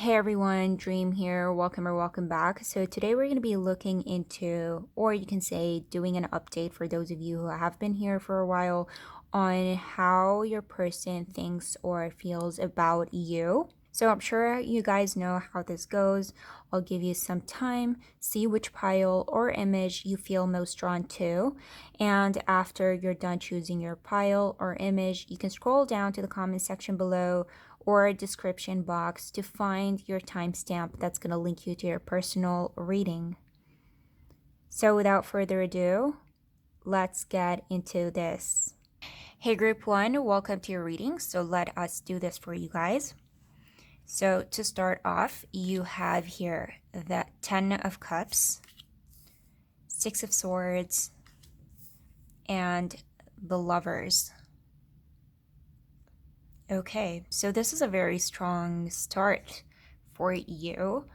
Hey everyone, Dream here. Welcome or welcome back. So today we're going to be looking into, or you can say doing an update for those of you who have been here for a while on how your person thinks or feels about you. So I'm sure you guys know how this goes. I'll give you some time, see which pile or image you feel most drawn to. And after you're done choosing your pile or image, you can scroll down to the comment section below or a description box to find your timestamp that's going to link you to your personal reading. So without further ado, let's get into this. Hey group 1, welcome to your reading. So let us do this for you guys. So to start off, you have here the 10 of Cups, 6 of Swords, and the Lovers. Okay, so this is a very strong start for you.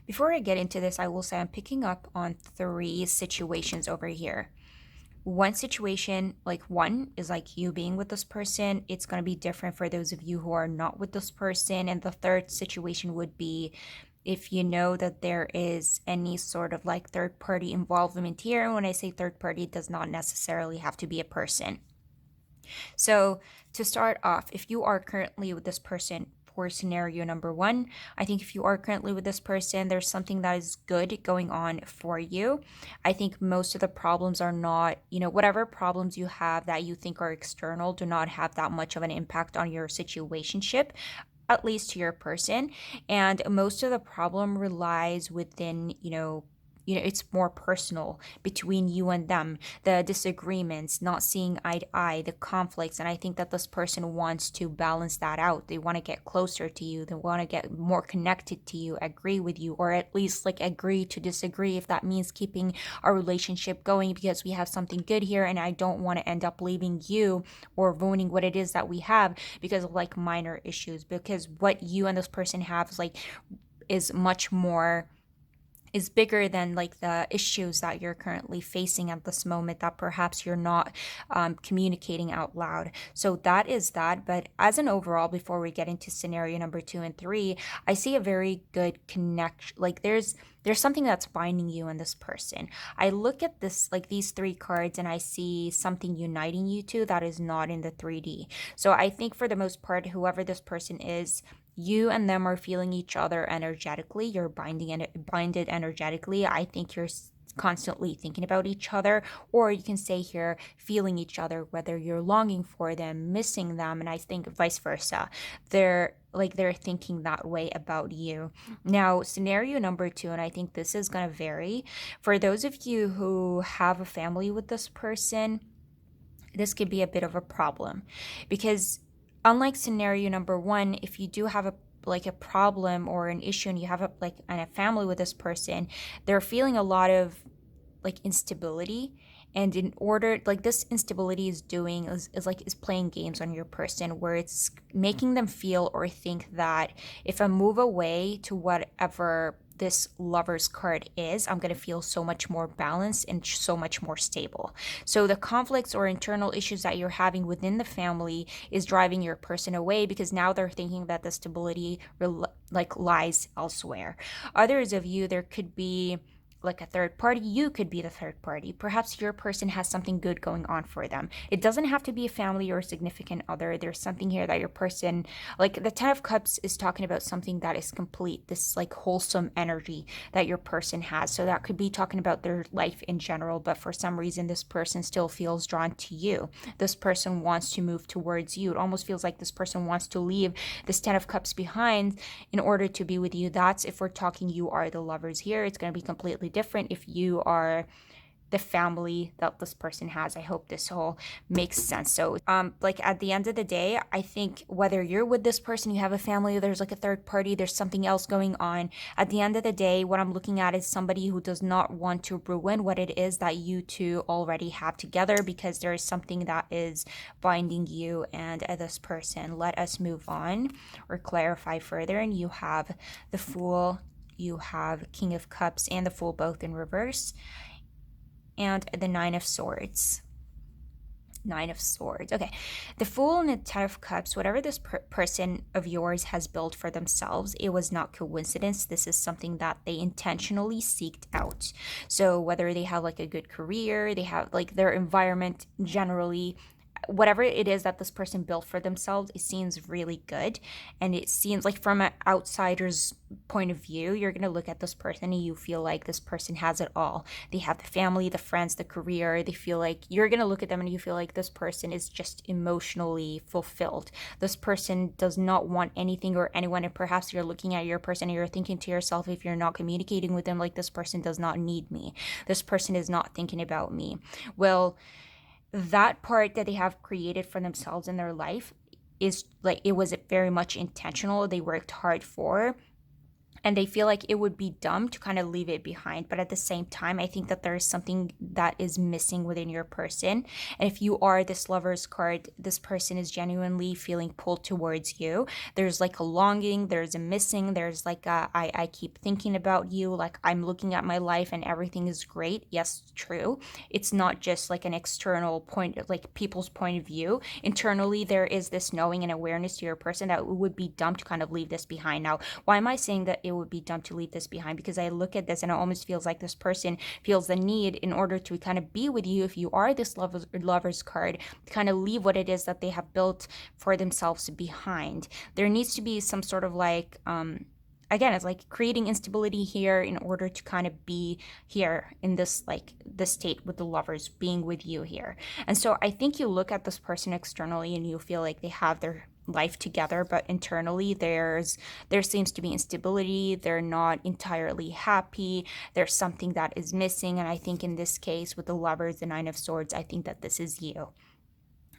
Before I get into this, I will say I'm picking up on 3 situations over here. One situation, like one, is like you being with this person. It's going to be different for those of you who are not with this person. And the third situation would be if you know that there is any sort of like third party involvement here. And when I say third party, it does not necessarily have to be a person. So to start off, if you are currently with this person, for scenario number 1, I think if you are currently with this person, there's something that is good going on for you. I think most of the problems are not, whatever problems you have that you think are external do not have that much of an impact on your situationship, at least to your person. And most of the problem relies within, it's more personal between you and them, the disagreements, not seeing eye to eye, the conflicts. And I think that this person wants to balance that out. They want to get closer to you, they want to get more connected to you, agree with you, or at least like agree to disagree if that means keeping our relationship going, because we have something good here and I don't want to end up leaving you or ruining what it is that we have because of like minor issues. Because what you and this person have is much more, is bigger than like the issues that you're currently facing at this moment that perhaps you're not communicating out loud. So that is that. But as an overall, before we get into scenario number 2 and 3, I see a very good connection. Like there's something that's binding you and this person. I look at this, like these 3 cards, and I see something uniting you two that is not in the 3D. So I think for the most part, whoever this person is, you and them are feeling each other energetically. You're binded energetically. I think you're constantly thinking about each other, or you can say here feeling each other, whether you're longing for them, missing them. And I think vice versa, they're thinking that way about you. Now scenario number 2, and I think this is going to vary for those of you who have a family with this person. This could be a bit of a problem because unlike scenario number 1, if you do have a problem or an issue and you have a family with this person, they're feeling a lot of like instability. And in order, like this instability is playing games on your person, where it's making them feel or think that if I move away to whatever this lover's card is, I'm going to feel so much more balanced and so much more stable. So the conflicts or internal issues that you're having within the family is driving your person away, because now they're thinking that the stability lies elsewhere. Others of you, there could be like a third party. You could be the third party. Perhaps your person has something good going on for them. It doesn't have to be a family or a significant other. There's something here that your person, like the 10 of Cups is talking about something that is complete, this like wholesome energy that your person has. So that could be talking about their life in general, but for some reason this person still feels drawn to you. This person wants to move towards you. It almost feels like this person wants to leave this 10 of Cups behind in order to be with you. That's if we're talking you are the lovers here. It's going to be completely different if you are the family that this person has. I hope this all makes sense. So like at the end of the day, I think whether you're with this person, you have a family, there's like a third party, there's something else going on, at the end of the day, what I'm looking at is somebody who does not want to ruin what it is that you two already have together, because there is something that is binding you and this person. Let us move on or clarify further. And you have the Fool, you have King of Cups and the Fool both in reverse, and the 9 of Swords. Nine of Swords. Okay. The Fool and the Ten of Cups, whatever this person of yours has built for themselves, it was not coincidence. This is something that they intentionally seeked out. So whether they have like a good career, they have like their environment generally, whatever it is that this person built for themselves, it seems really good. And it seems like from an outsider's point of view, you're going to look at this person and you feel like this person has it all. They have the family, the friends, the career. They feel like you're going to look at them and you feel like this person is just emotionally fulfilled. This person does not want anything or anyone. And perhaps you're looking at your person and you're thinking to yourself, if you're not communicating with them, like, this person does not need me. This person is not thinking about me. Well, that part that they have created for themselves in their life is like, it was very much intentional. They worked hard for, and they feel like it would be dumb to kind of leave it behind. But at the same time, I think that there is something that is missing within your person. And if you are this Lover's card, this person is genuinely feeling pulled towards you. There's like a longing, there's a missing, there's like I keep thinking about you, like I'm looking at my life and everything is great. Yes, true. It's not just like an external point, like people's point of view. Internally, there is this knowing and awareness to your person that it would be dumb to kind of leave this behind. Now, why am I saying that it would be dumb to leave this behind? Because I look at this and it almost feels like this person feels the need, in order to kind of be with you, if you are this lover's card, to kind of leave what it is that they have built for themselves behind. There needs to be some sort of like again, it's like creating instability here in order to kind of be here in this, like, this state with the Lovers being with you here. And so I think you look at this person externally and you feel like they have their life together, but internally there seems to be instability. They're not entirely happy. There's something that is missing. And I think in this case with the Lovers, the Nine of Swords, I think that this is you.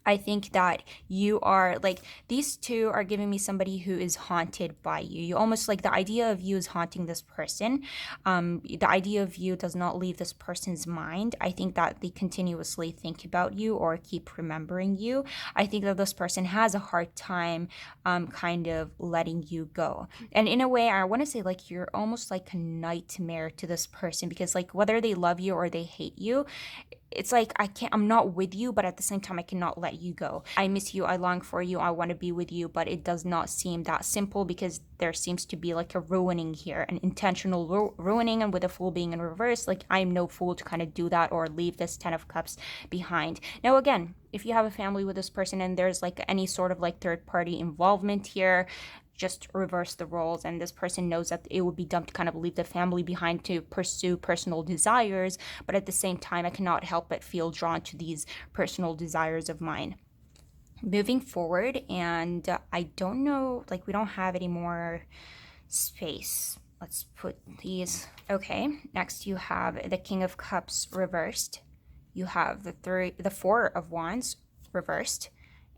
I think that you are like, these two are giving me somebody who is haunted by you. You almost like, the idea of you is haunting this person. The idea of you does not leave this person's mind. I think that they continuously think about you or keep remembering you. I think that this person has a hard time kind of letting you go. And in a way, I want to say like, you're almost like a nightmare to this person, because like, whether they love you or they hate you, it's like, I'm not with you, but at the same time, I cannot let you go. I miss you, I long for you, I want to be with you, but it does not seem that simple, because there seems to be like a ruining here, an intentional ruining. And with a Fool being in reverse, like, I'm no fool to kind of do that or leave this Ten of Cups behind. Now, again, if you have a family with this person and there's like any sort of like third party involvement here, just reverse the roles, and this person knows that it would be dumb to kind of leave the family behind to pursue personal desires. But at the same time, I cannot help but feel drawn to these personal desires of mine. Moving forward, and I don't know, like, we don't have any more space. Let's put these. Okay, next you have the King of Cups reversed. You have the Four of Wands reversed,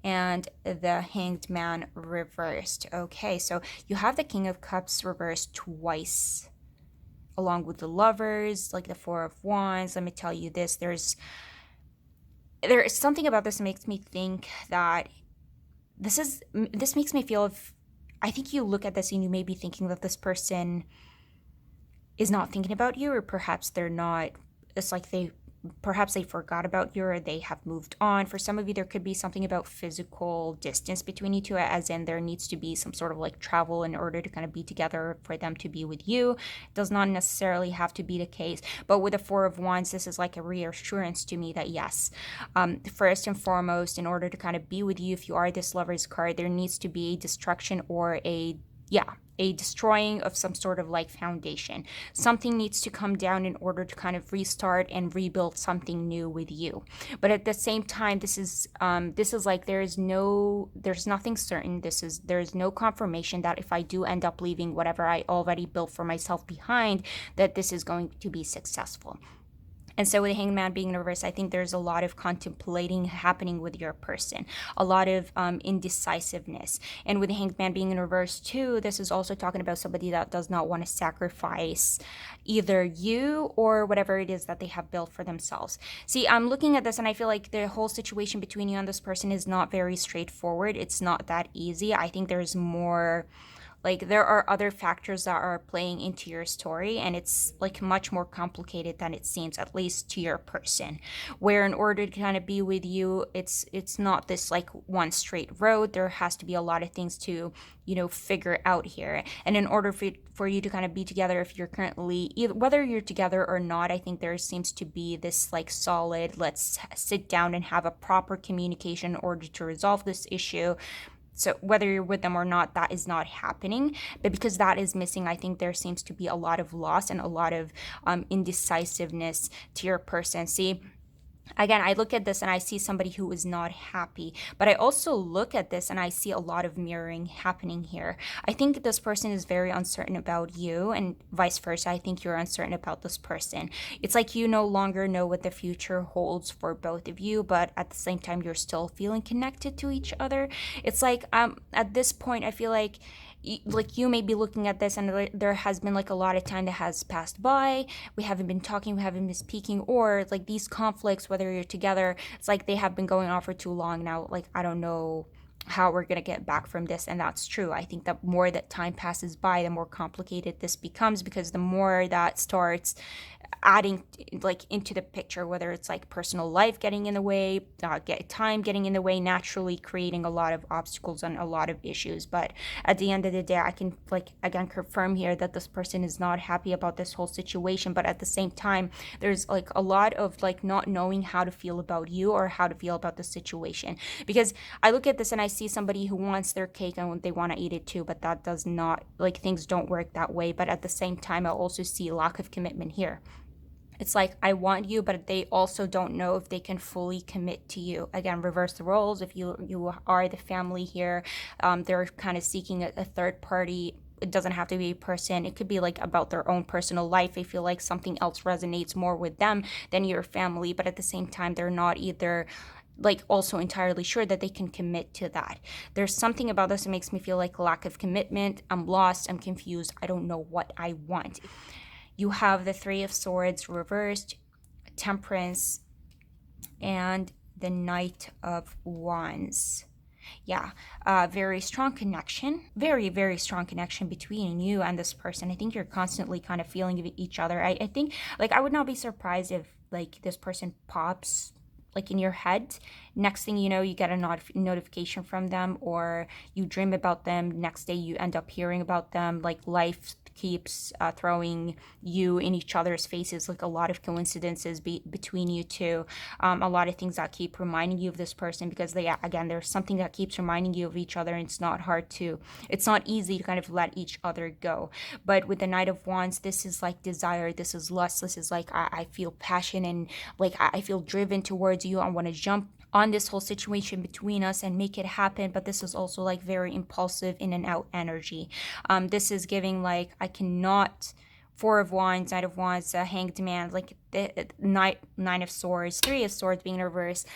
and the Hanged Man reversed. Okay, so you have the King of Cups reversed twice, along with the Lovers, like the Four of Wands. Let me tell you this, there is something about this that makes me think that this makes me feel, if I think you look at this and you may be thinking that this person is not thinking about you, or perhaps they're not, it's like perhaps they forgot about you, or they have moved on. For some of you, there could be something about physical distance between you two, as in there needs to be some sort of like travel in order to kind of be together for them to be with you. It does not necessarily have to be the case, but with the Four of Wands, this is like a reassurance to me that yes, first and foremost, in order to kind of be with you, if you are this Lover's card, there needs to be a destruction or a destroying of some sort of like foundation. Something needs to come down in order to kind of restart and rebuild something new with you. But at the same time, this is like, there's nothing certain. There's no confirmation that if I do end up leaving whatever I already built for myself behind, that this is going to be successful. And so with the Hanged Man being in reverse, I think there's a lot of contemplating happening with your person, a lot of indecisiveness. And with the Hanged Man being in reverse too, this is also talking about somebody that does not want to sacrifice either you or whatever it is that they have built for themselves. See, I'm looking at this and I feel like the whole situation between you and this person is not very straightforward. It's not that easy. I think there's more Like there are other factors that are playing into your story, and it's like much more complicated than it seems, at least to your person. Where in order to kind of be with you, it's not this like one straight road. There has to be a lot of things to, figure out here. And in order for you to kind of be together, if you're currently either, whether you're together or not, I think there seems to be this like solid, let's sit down and have a proper communication in order to resolve this issue. So whether you're with them or not, that is not happening. But because that is missing, I think there seems to be a lot of loss and a lot of indecisiveness to your person. See, again, I look at this and I see somebody who is not happy, but I also look at this and I see a lot of mirroring happening here. I think this person is very uncertain about you, and vice versa. I think you're uncertain about this person. It's like you no longer know what the future holds for both of you, but at the same time, you're still feeling connected to each other. It's like at this point, I feel like you may be looking at this and there has been like a lot of time that has passed by. We haven't been talking, we haven't been speaking, or like these conflicts, whether you're together, it's like they have been going on for too long now. Like I don't know how we're going to get back from this. And that's true. I think that more that time passes by, the more complicated this becomes, because the more that starts adding like into the picture, whether it's like personal life getting in the way, get time getting in the way, naturally creating a lot of obstacles and a lot of issues. But at the end of the day, I can like again confirm here that this person is not happy about this whole situation. But at the same time, there's like a lot of like not knowing how to feel about you or how to feel about the situation. Because I look at this and I see somebody who wants their cake and they want to eat it too, but that does not, like, things don't work that way. But at the same time, I also see lack of commitment here. It's like, I want you, but they also don't know if they can fully commit to you. Again, reverse the roles. If you are the family here, they're kind of seeking a third party. It doesn't have to be a person. It could be like about their own personal life. They feel like something else resonates more with them than your family, but at the same time, they're not either like also entirely sure that they can commit to that. There's something about this that makes me feel like lack of commitment. I'm lost. I'm confused. I don't know what I want. You have the Three of Swords reversed, Temperance, and the Knight of Wands. Yeah, very strong connection, very, very strong connection between you and this person. I think you're constantly kind of feeling each other. I think, like, I would not be surprised if, like, this person pops like in your head. Next thing you know, you get a notification from them, or you dream about them. Next day you end up hearing about them. Like life keeps throwing you in each other's faces, like a lot of coincidences between you two, a lot of things that keep reminding you of this person, because there's something that keeps reminding you of each other, and it's not easy to kind of let each other go. But with the Knight of Wands, this is like desire, this is lust, this is like I feel passion, and like I feel driven towards you. I want to jump on this whole situation between us and make it happen. But this is also like very impulsive, in and out energy. This is giving like I cannot. Four of Wands, Knight of Wands, Hanged Man, like the Nine of Swords, Three of Swords being reversed.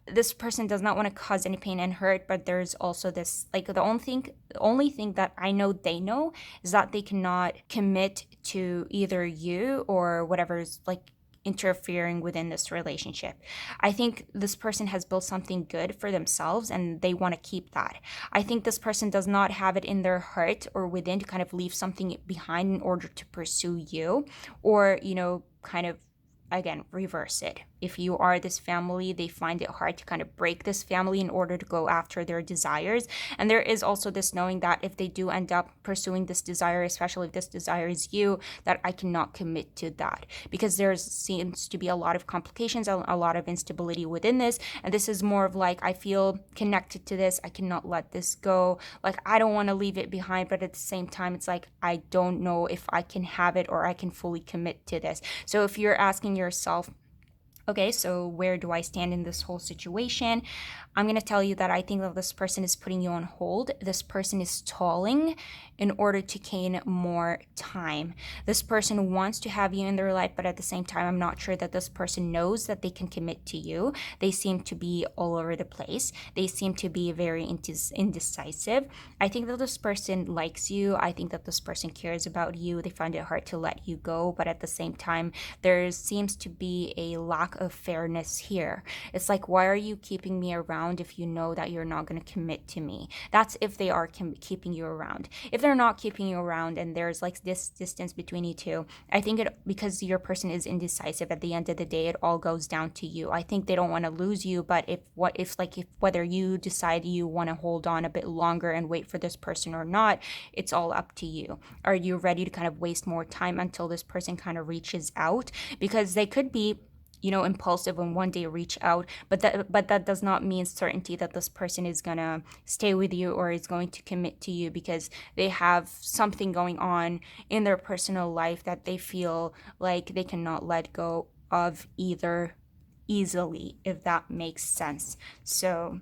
This person does not want to cause any pain and hurt, but there's also this, like, the only thing that I know they know is that they cannot commit to either you or whatever's like interfering within this relationship. I think this person has built something good for themselves and they want to keep that. I think this person does not have it in their heart or within to kind of leave something behind in order to pursue you, or, kind of, again, reverse it. If you are this family, they find it hard to kind of break this family in order to go after their desires. And there is also this knowing that if they do end up pursuing this desire, especially if this desire is you, that I cannot commit to that, because there seems to be a lot of complications, a lot of instability within this. And this is more of like, I feel connected to this. I cannot let this go. Like, I don't want to leave it behind, but at the same time, it's like, I don't know if I can have it or I can fully commit to this. So if you're asking yourself, okay, so where do I stand in this whole situation? I'm going to tell you that I think that this person is putting you on hold. This person is stalling in order to gain more time. This person wants to have you in their life, but at the same time, I'm not sure that this person knows that they can commit to you. They seem to be all over the place. They seem to be very indecisive. I think that this person likes you. I think that this person cares about you. They find it hard to let you go, but at the same time, there seems to be a lack lack of fairness here. It's like, why are you keeping me around if you know that you're not going to commit to me? That's if they are keeping you around. If they're not keeping you around and there's like this distance between you two, I think it, because your person is indecisive, at the end of the day, it all goes down to you. I think they don't want to lose you, but if whether you decide you want to hold on a bit longer and wait for this person or not, it's all up to you. Are you ready to kind of waste more time until this person kind of reaches out? Because they could be, you know, impulsive and one day reach out, but that does not mean certainty that this person is gonna stay with you or is going to commit to you, because they have something going on in their personal life that they feel like they cannot let go of either easily, if that makes sense. So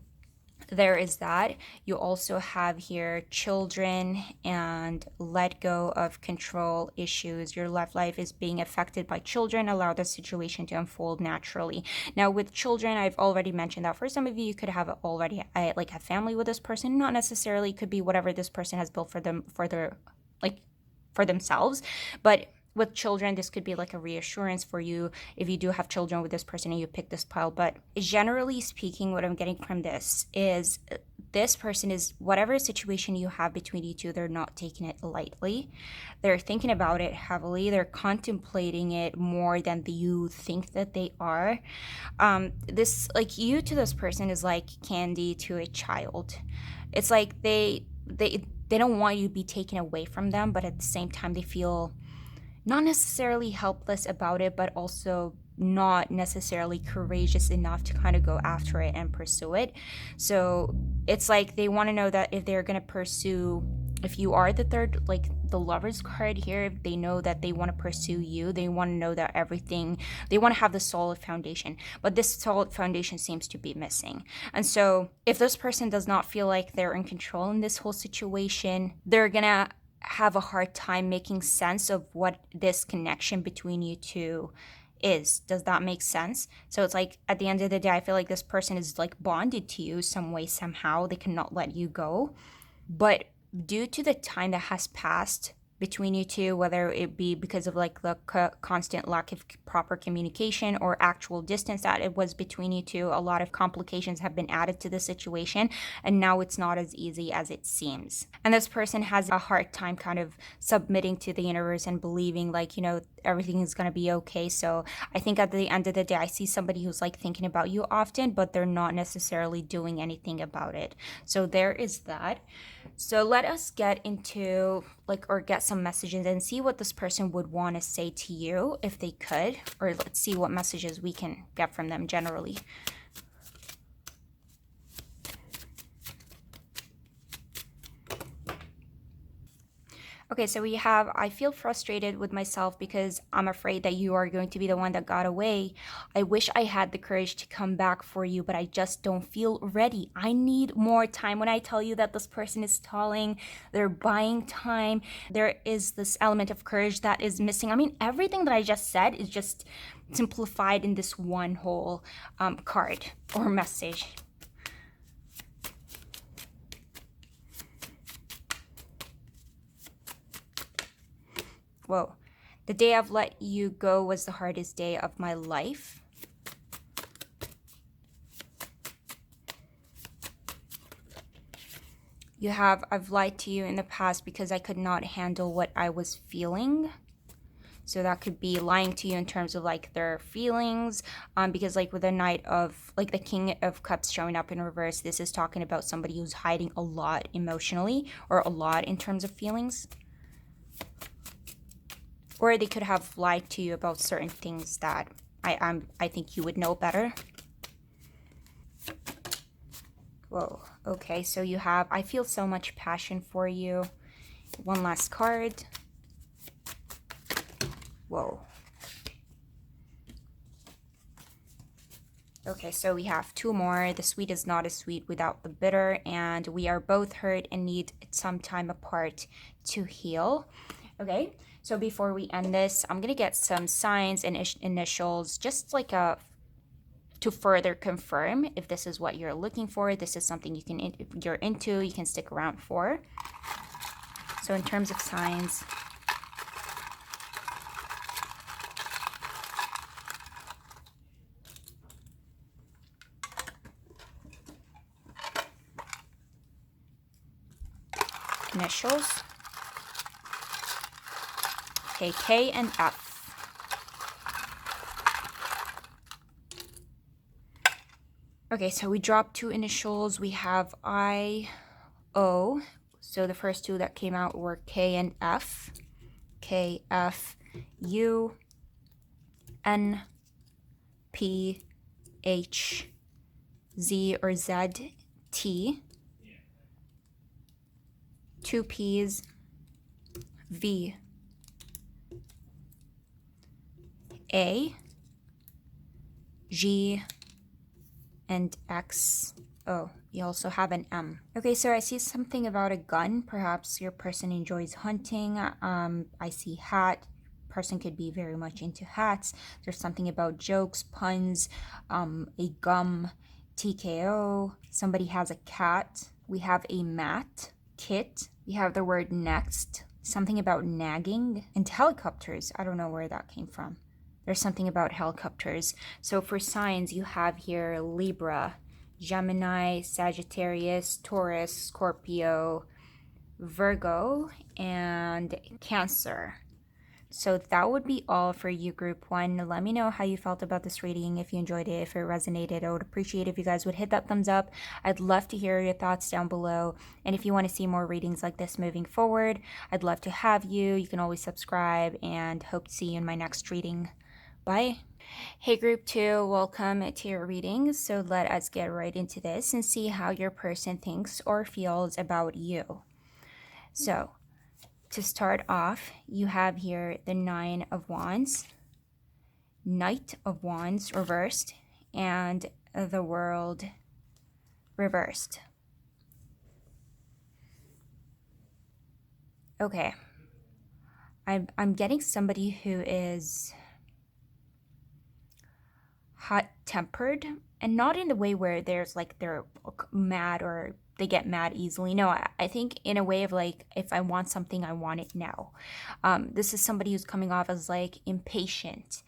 there is that. You also have here children and let go of control issues. Your love life is being affected by children. Allow the situation to unfold naturally. Now, with children, I've already mentioned that for some of you, you could have already like a family with this person. Not necessarily, it could be whatever this person has built for them, for their like for themselves, but with children, this could be like a reassurance for you if you do have children with this person and you pick this pile. But generally speaking, what I'm getting from this is this person is, whatever situation you have between you two, they're not taking it lightly. They're thinking about it heavily. They're contemplating it more than you think that they are. This, like, you to this person is like candy to a child. It's like they don't want you to be taken away from them, but at the same time they feel not necessarily helpless about it, but also not necessarily courageous enough to kind of go after it and pursue it. So it's like they want to know that if they're going to pursue, if you are the third, like the Lover's card here, if they know that they want to pursue you, they want to know that everything, they want to have the solid foundation. But this solid foundation seems to be missing. And so if this person does not feel like they're in control in this whole situation, they're going to have a hard time making sense of what this connection between you two is. Does that make sense? So it's like, at the end of the day, I feel like this person is like bonded to you some way, somehow. They cannot let you go. But due to the time that has passed between you two, whether it be because of like the constant lack of proper communication or actual distance that it was between you two, a lot of complications have been added to the situation, and now it's not as easy as it seems. And this person has a hard time kind of submitting to the universe and believing like, you know, everything is going to be okay. So I think at the end of the day, I see somebody who's like thinking about you often, but they're not necessarily doing anything about it. So there is that. So let us get into like, or get some messages and see what this person would want to say to you if they could, or let's see what messages we can get from them generally. Okay, so we have, I feel frustrated with myself because I'm afraid that you are going to be the one that got away. I wish I had the courage to come back for you, but I just don't feel ready. I need more time. When I tell you that this person is stalling, they're buying time, there is this element of courage that is missing. I mean, everything that I just said is just simplified in this one whole card or message. Whoa. The day I've let you go was the hardest day of my life. You have, I've lied to you in the past because I could not handle what I was feeling. So that could be lying to you in terms of like their feelings, because like with the Knight of, like the King of Cups showing up in reverse, this is talking about somebody who's hiding a lot emotionally or a lot in terms of feelings. Or they could have lied to you about certain things that I think you would know better. Whoa, okay, so you have, I feel so much passion for you. One last card. Whoa. Okay, so we have two more. The sweet is not as sweet without the bitter, and we are both hurt and need some time apart to heal. Okay, so before we end this, I'm gonna get some signs and initials, just like a to further confirm if this is what you're looking for. This is something you can, if you're into, you can stick around for. So in terms of signs, initials. Okay, K and F. Okay, so we dropped 2 initials. We have I, O. So the first 2 that came out were K and F. K, F, U, N, P, H, Z or Z, T. 2 P's, V, A, G, and X. Oh, you also have an M. Okay, so I see something about a gun. Perhaps your person enjoys hunting. I see hat. Person could be very much into hats. There's something about jokes, puns, a gum, TKO. Somebody has a cat. We have a mat, kit. We have the word next. Something about nagging and helicopters. I don't know where that came from. There's something about helicopters. So for signs, you have here Libra, Gemini, Sagittarius, Taurus, Scorpio, Virgo, and Cancer. So that would be all for you, Group 1. Let me know how you felt about this reading, if you enjoyed it, if it resonated. I would appreciate if you guys would hit that thumbs up. I'd love to hear your thoughts down below. And if you want to see more readings like this moving forward, I'd love to have you. You can always subscribe, and hope to see you in my next reading. Bye. Hey Group 2, welcome to your reading. So let us get right into this and see how your person thinks or feels about you. So to start off, you have here the 9 of Wands, Knight of Wands reversed, and the World reversed. Okay. I'm getting somebody who is hot-tempered, and not in the way where there's like they're mad or they get mad easily. No, I think in a way of like, if I want something, I want it now. This is somebody who's coming off as like impatient,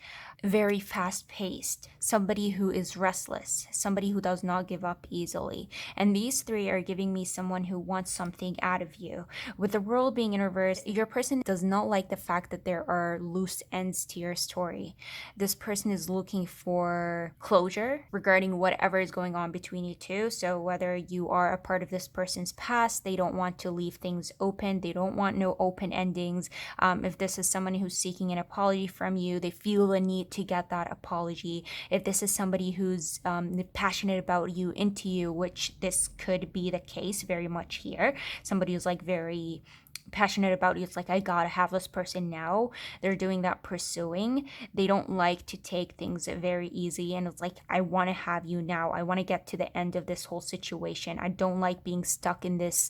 very fast-paced, somebody who is restless, somebody who does not give up easily. And these 3 are giving me someone who wants something out of you. With the World being in reverse, your person does not like the fact that there are loose ends to your story. This person is looking for closure regarding whatever is going on between you two. So whether you are a part of this person's past, they don't want to leave things open. They don't want no open endings. If this is someone who's seeking an apology from you, they feel the need to get that apology. If this is somebody who's passionate about you, into you, which this could be the case very much here, somebody who's like very passionate about you, it's like, I gotta have this person now. They're doing that pursuing. They don't like to take things very easy, and it's like, I want to have you now. I want to get to the end of this whole situation. I don't like being stuck in this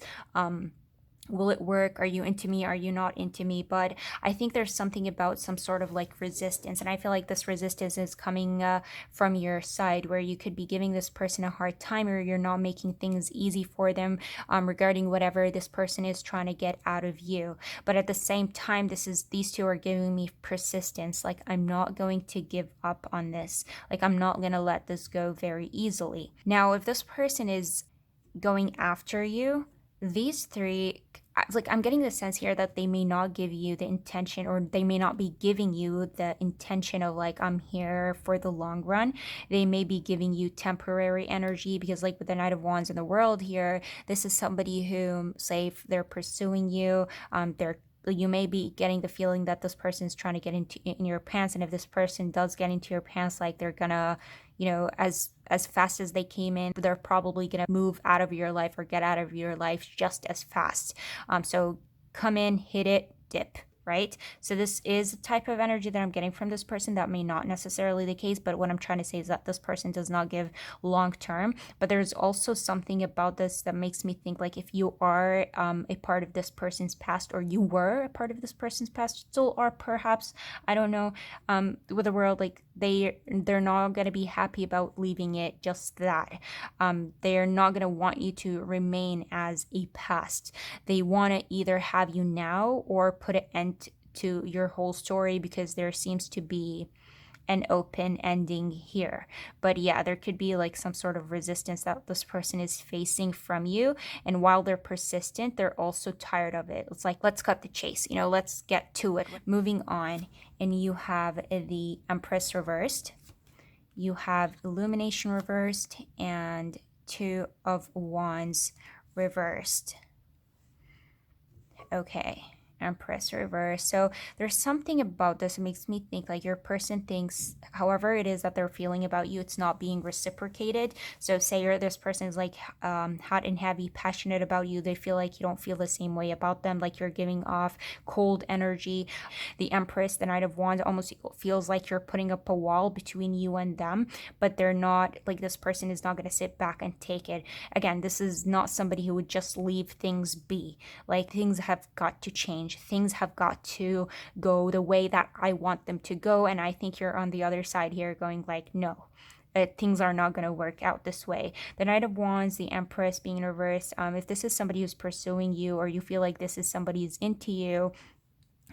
will it work? Are you into me? Are you not into me? But I think there's something about some sort of like resistance. And I feel like this resistance is coming from your side, where you could be giving this person a hard time, or you're not making things easy for them regarding whatever this person is trying to get out of you. But at the same time, these 2 are giving me persistence. Like, I'm not going to give up on this. Like, I'm not going to let this go very easily. Now, if this person is going after you, these 3, like, I'm getting the sense here that they may not give you the intention, or they may not be giving you the intention of like, I'm here for the long run. They may be giving you temporary energy, because like with the Knight of Wands in the World here, this is somebody who, say, if they're pursuing you, you may be getting the feeling that this person is trying to get in your pants, and if this person does get into your pants, like, they're gonna, as fast as they came in, they're probably gonna move out of your life or get out of your life just as fast. So come in, hit it, dip. Right? So this is a type of energy that I'm getting from this person. That may not necessarily the case, but what I'm trying to say is that this person does not give long term. But there's also something about this that makes me think, like, if you are a part of this person's past, or you were a part of this person's past, still are perhaps, I don't know, with the World, like, they're not going to be happy about leaving it just that. They're not going to want you to remain as a past. They want to either have you now or put an end to your whole story, because there seems to be an open ending here. But yeah, there could be like some sort of resistance that this person is facing from you. And while they're persistent, they're also tired of it. It's like, let's cut the chase, let's get to it. Moving on, and you have the Empress reversed. You have Illumination reversed and Two of Wands reversed. Okay, Empress reverse. So there's something about this that makes me think like your person thinks however it is that they're feeling about you, it's not being reciprocated. So say this person is like hot and heavy, passionate about you. They feel like you don't feel the same way about them, like you're giving off cold energy. The Empress, the Knight of Wands, almost feels like you're putting up a wall between you and them, but they're not, like this person is not going to sit back and take it. Again, this is not somebody who would just leave things be. Like things have got to change. Things have got to go the way that I want them to go. And I think you're on the other side here going like, no, things are not going to work out this way. The Knight of Wands, the Empress being in reverse. If this is somebody who's pursuing you, or you feel like this is somebody who's into you,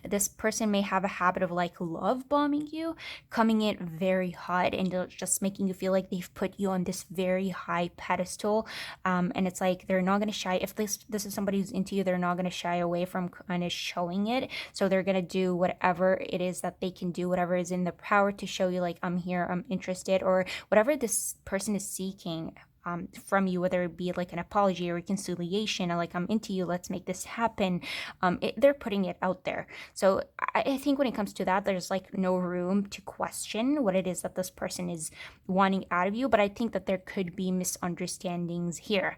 this person may have a habit of like love bombing you, coming in very hot and just making you feel like they've put you on this very high pedestal. And it's like they're not going to shy. If this is somebody who's into you, they're not going to shy away from kind of showing it. So they're going to do whatever it is that they can do, whatever is in their power to show you like, I'm here, I'm interested, or whatever this person is seeking from you, whether it be like an apology or reconciliation, or like, I'm into you, let's make this happen. They're putting it out there. So I think when it comes to that, there's like no room to question what it is that this person is wanting out of you. But I think that there could be misunderstandings here.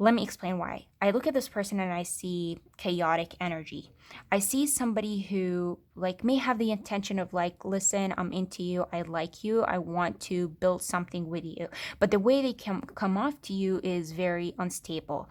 Let me explain why. I look at this person and I see chaotic energy. I see somebody who like may have the intention of like, listen, I'm into you, I like you, I want to build something with you. But the way they can come off to you is very unstable.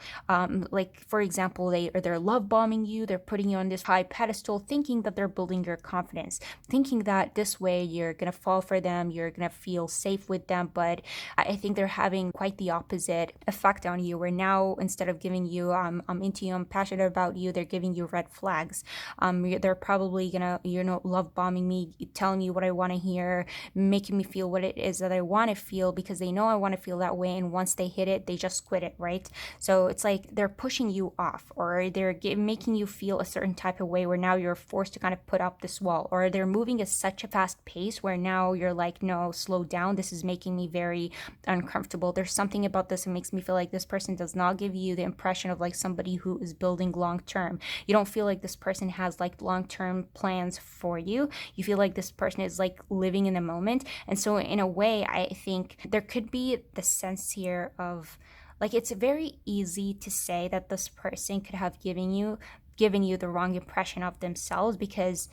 Like for example, they're love bombing you, they're putting you on this high pedestal, thinking that they're building your confidence, thinking that this way you're gonna fall for them, you're gonna feel safe with them. But I think they're having quite the opposite effect on you, where now instead of giving you I'm into you, I'm passionate about you, they're giving you red flags. They're probably gonna love bombing me, telling me what I want to hear, making me feel what it is that I want to feel, because they know I want to feel that way, and once they hit it, they just quit it, right? So it's like they're pushing you off, or they're making you feel a certain type of way where now you're forced to kind of put up this wall, or they're moving at such a fast pace where now you're like, no, slow down, this is making me very uncomfortable. There's something about this that makes me feel like this person does not give you the impression of like somebody who is building long term. You don't feel like this person has like long-term plans for you. You feel like this person is like living in the moment. And so in a way, I think there could be the sense here of like, it's very easy to say that this person could have given you the wrong impression of themselves, because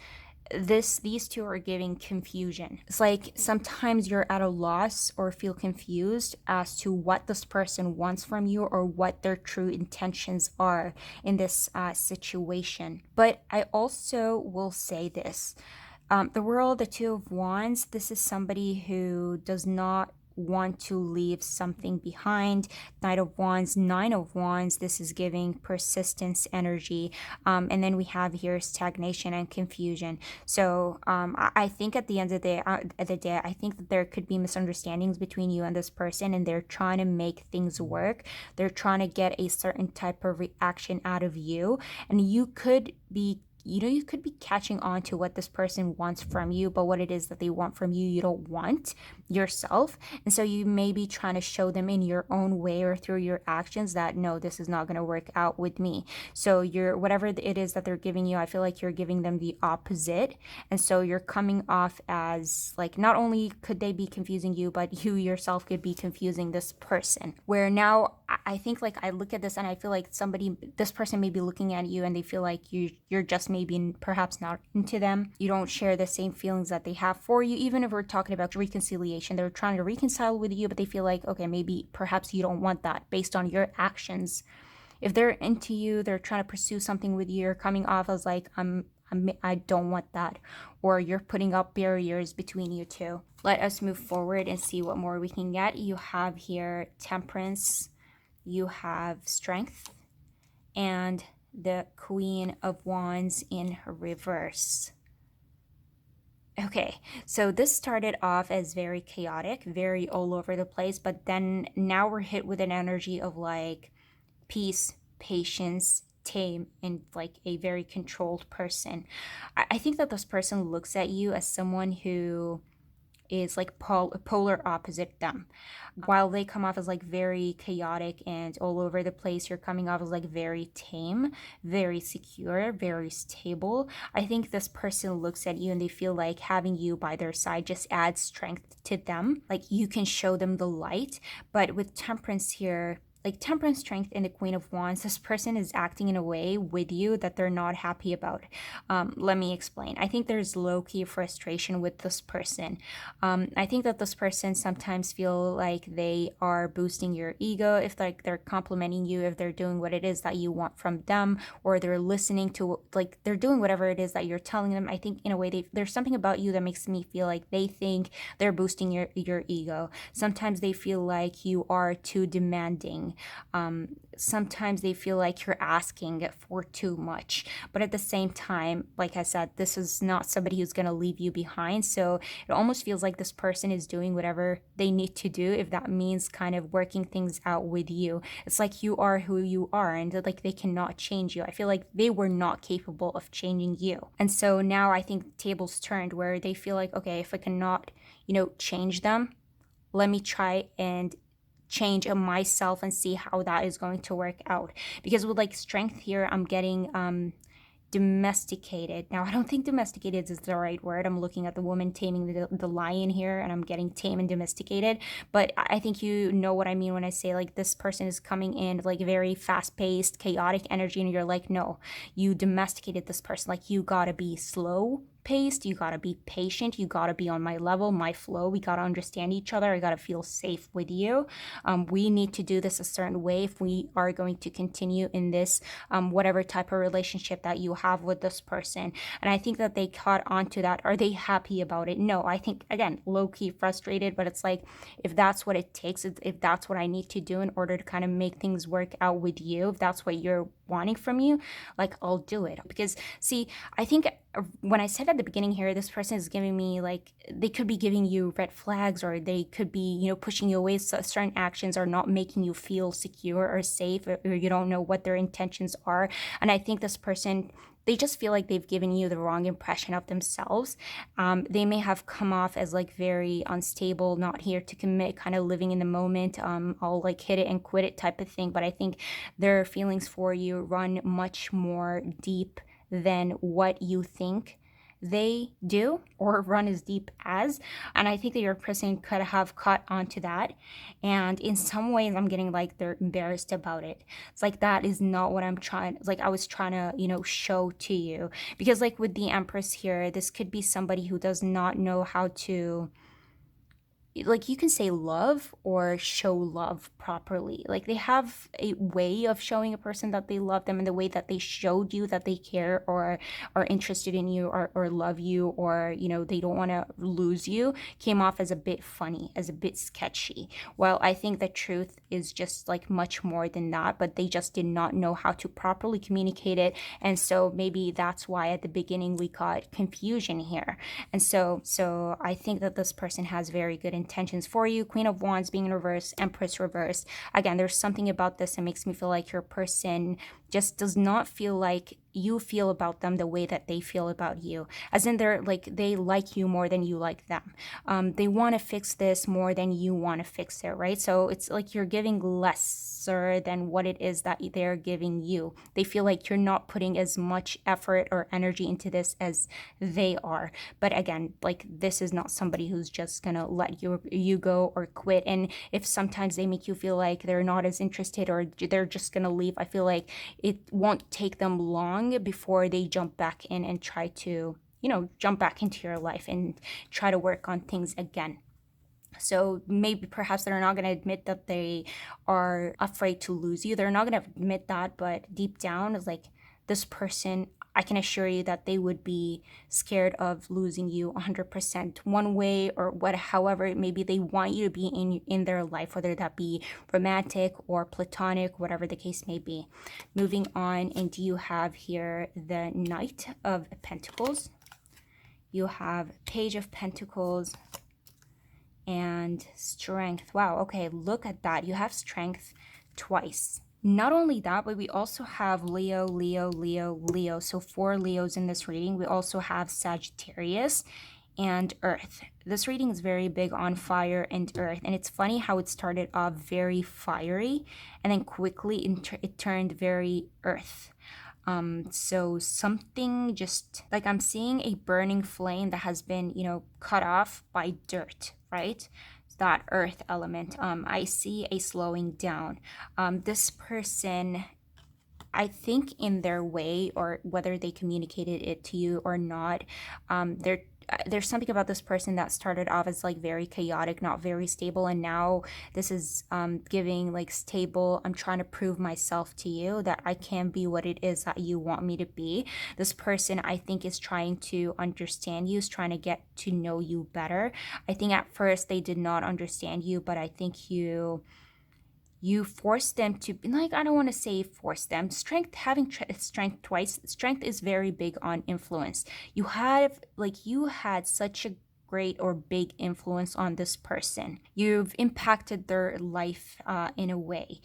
these two are giving confusion. It's like sometimes you're at a loss or feel confused as to what this person wants from you, or what their true intentions are in this situation. But I also will say this. The World, the Two of Wands, this is somebody who does not want to leave something behind. Knight of Wands, Nine of Wands, this is giving persistence energy. And then we have here stagnation and confusion. So I think at the end of the day, I think that there could be misunderstandings between you and this person, and they're trying to make things work. They're trying to get a certain type of reaction out of you, and you could be catching on to what this person wants from you, but what it is that they want from you, you don't want yourself. And so you may be trying to show them in your own way or through your actions that, no, this is not going to work out with me. So whatever it is that they're giving you, I feel like you're giving them the opposite. And so you're coming off as like, not only could they be confusing you, but you yourself could be confusing this person. Where now I think like I look at this and I feel like this person may be looking at you and they feel like you're just maybe perhaps not into them. You don't share the same feelings that they have for you. Even if we're talking about reconciliation, they're trying to reconcile with you, but they feel like, okay, maybe perhaps you don't want that based on your actions. If they're into you, they're trying to pursue something with you, you're coming off as like, I don't want that, or you're putting up barriers between you two. Let us move forward and see what more we can get. You have here Temperance, you have Strength, and the Queen of Wands in reverse. Okay, so this started off as very chaotic, very all over the place, but then now we're hit with an energy of like peace, patience, tame, and like a very controlled person. I think that this person looks at you as someone who is like polar opposite them. While they come off as like very chaotic and all over the place, you're coming off as like very tame, very secure, very stable. I think this person looks at you and they feel like having you by their side just adds strength to them. Like you can show them the light. But with temperance here, like temperance, strength, and the Queen of Wands, this person is acting in a way with you that they're not happy about. Let me explain. I think there's low key frustration with this person. I think that this person sometimes feel like they are boosting your ego if like they're complimenting you, if they're doing what it is that you want from them, or they're listening to like they're doing whatever it is that you're telling them. I think in a way there's something about you that makes me feel like they think they're boosting your ego. Sometimes they feel like you are too demanding. Sometimes they feel like you're asking for too much. But at the same time, like I said, this is not somebody who's going to leave you behind. So it almost feels like this person is doing whatever they need to do, if that means kind of working things out with you. It's like you are who you are, and like they cannot change you. I feel like they were not capable of changing you. And so now I think tables turned where they feel like, okay, if I cannot, change them, let me try and change myself and see how that is going to work out. Because with like strength here, I'm getting domesticated. Now, I don't think domesticated is the right word. I'm looking at the woman taming the lion here, and I'm getting tame and domesticated. But I think you know what I mean when I say like this person is coming in like very fast paced, chaotic energy, and you're like, no, you domesticated this person. Like, you gotta be slow paced, you gotta be patient, you gotta be on my level, my flow, we gotta understand each other, I gotta feel safe with you. We need to do this a certain way if we are going to continue in this whatever type of relationship that you have with this person. And I think that they caught on to that. Are they happy about it? No. I think, again, low-key frustrated, but it's like, if that's what it takes, if that's what I need to do in order to kind of make things work out with you, if that's what you're wanting from you, like, I'll do it. Because see, I think when I said at the beginning here, this person is giving me like, they could be giving you red flags, or they could be, pushing you away. So certain actions are not making you feel secure or safe, or you don't know what their intentions are. And I think this person, they just feel like they've given you the wrong impression of themselves. They may have come off as like very unstable, not here to commit, kind of living in the moment. I'll like hit it and quit it type of thing. But I think their feelings for you run much more deep than what you think they do, or run as deep as. And I think that your person could have caught onto that, and in some ways I'm getting like they're embarrassed about it. It's like, that is not what I'm trying, like I was trying to show to you. Because like with the Empress here, this could be somebody who does not know how to, like, you can say love or show love properly. Like, they have a way of showing a person that they love them, and the way that they showed you that they care or are interested in you, or love you, or they don't want to lose you, came off as a bit funny, as a bit sketchy. Well, I think the truth is just like much more than that, but they just did not know how to properly communicate it. And so maybe that's why at the beginning we got confusion here. And so I think that this person has very good intentions for you. Queen of Wands being in reverse, Empress reverse. Again, there's something about this that makes me feel like your person just does not feel like you feel about them the way that they feel about you. As in, they're like, they like you more than you like them. They want to fix this more than you want to fix it, right? So it's like you're giving lesser than what it is that they're giving you. They feel like you're not putting as much effort or energy into this as they are. But again, like, this is not somebody who's just gonna let you go or quit. And if sometimes they make you feel like they're not as interested, or they're just gonna leave, I feel like it won't take them long before they jump back in and try to, jump back into your life and try to work on things again. So maybe perhaps they're not going to admit that they are afraid to lose you. They're not going to admit that, but deep down, it's like, this person, I can assure you that they would be scared of losing you 100%, one way or what, however, maybe they want you to be in their life, whether that be romantic or platonic, whatever the case may be. Moving on, and you have here the Knight of Pentacles. You have Page of Pentacles and Strength. Wow, okay, look at that. You have Strength twice. Not only that, but we also have Leo, Leo, Leo, Leo. So 4 Leos in this reading. We also have Sagittarius and Earth. This reading is very big on fire and earth, and it's funny how it started off very fiery and then quickly it turned very earth. So something just like I'm seeing a burning flame that has been, cut off by dirt, right? That earth element. I see a slowing down. This person, I think in their way, or whether they communicated it to you or not, there's something about this person that started off as like very chaotic, not very stable, and now this is giving like stable. I'm trying to prove myself to you that I can be what it is that you want me to be. This person, I think, is trying to understand you, is trying to get to know you better. I think at first they did not understand you, but I think you force them to, like, I don't want to say force them. Having strength twice. Strength is very big on influence. You had such a great or big influence on this person. You've impacted their life in a way.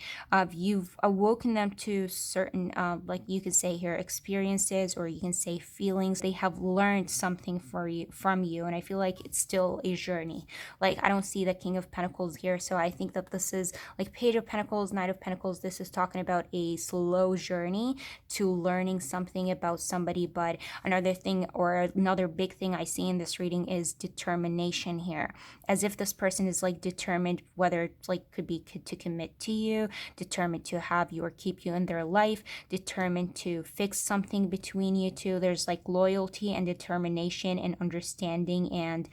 You've awoken them to certain, like you could say here, experiences, or you can say feelings. They have learned something from you, and I feel like it's still a journey. Like, I don't see the King of Pentacles here, so I think that this is like Page of Pentacles, Knight of Pentacles. This is talking about a slow journey to learning something about somebody. But another thing, or another big thing I see in this reading, is determination here, as if this person is like determined, whether it's like could be to commit to you, determined to have you or keep you in their life, determined to fix something between you two. There's like loyalty and determination and understanding, and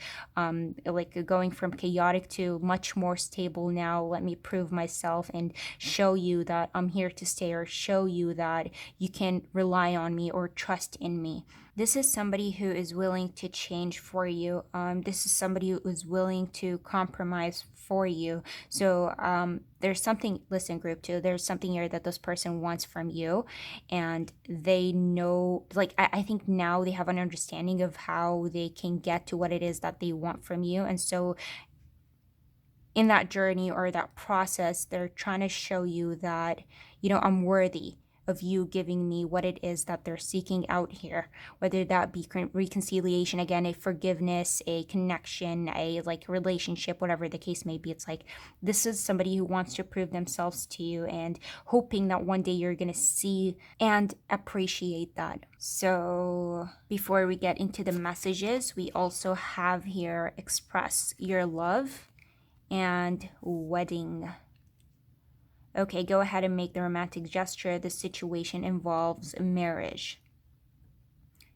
like going from chaotic to much more stable. Now let me prove myself and show you that I'm here to stay, or show you that you can rely on me or trust in me. This is somebody who is willing to change for you. This is somebody who is willing to compromise for you. So there's something, listen, group 2, there's something here that this person wants from you, and they know, like, I think now they have an understanding of how they can get to what it is that they want from you. And so in that journey or that process, they're trying to show you that, I'm worthy of you giving me what it is that they're seeking out here, whether that be reconciliation, again, a forgiveness, a connection, a like relationship, whatever the case may be. It's like, this is somebody who wants to prove themselves to you and hoping that one day you're going to see and appreciate that. So before we get into the messages, we also have here express your love and wedding. Okay, go ahead and make the romantic gesture. The situation involves marriage.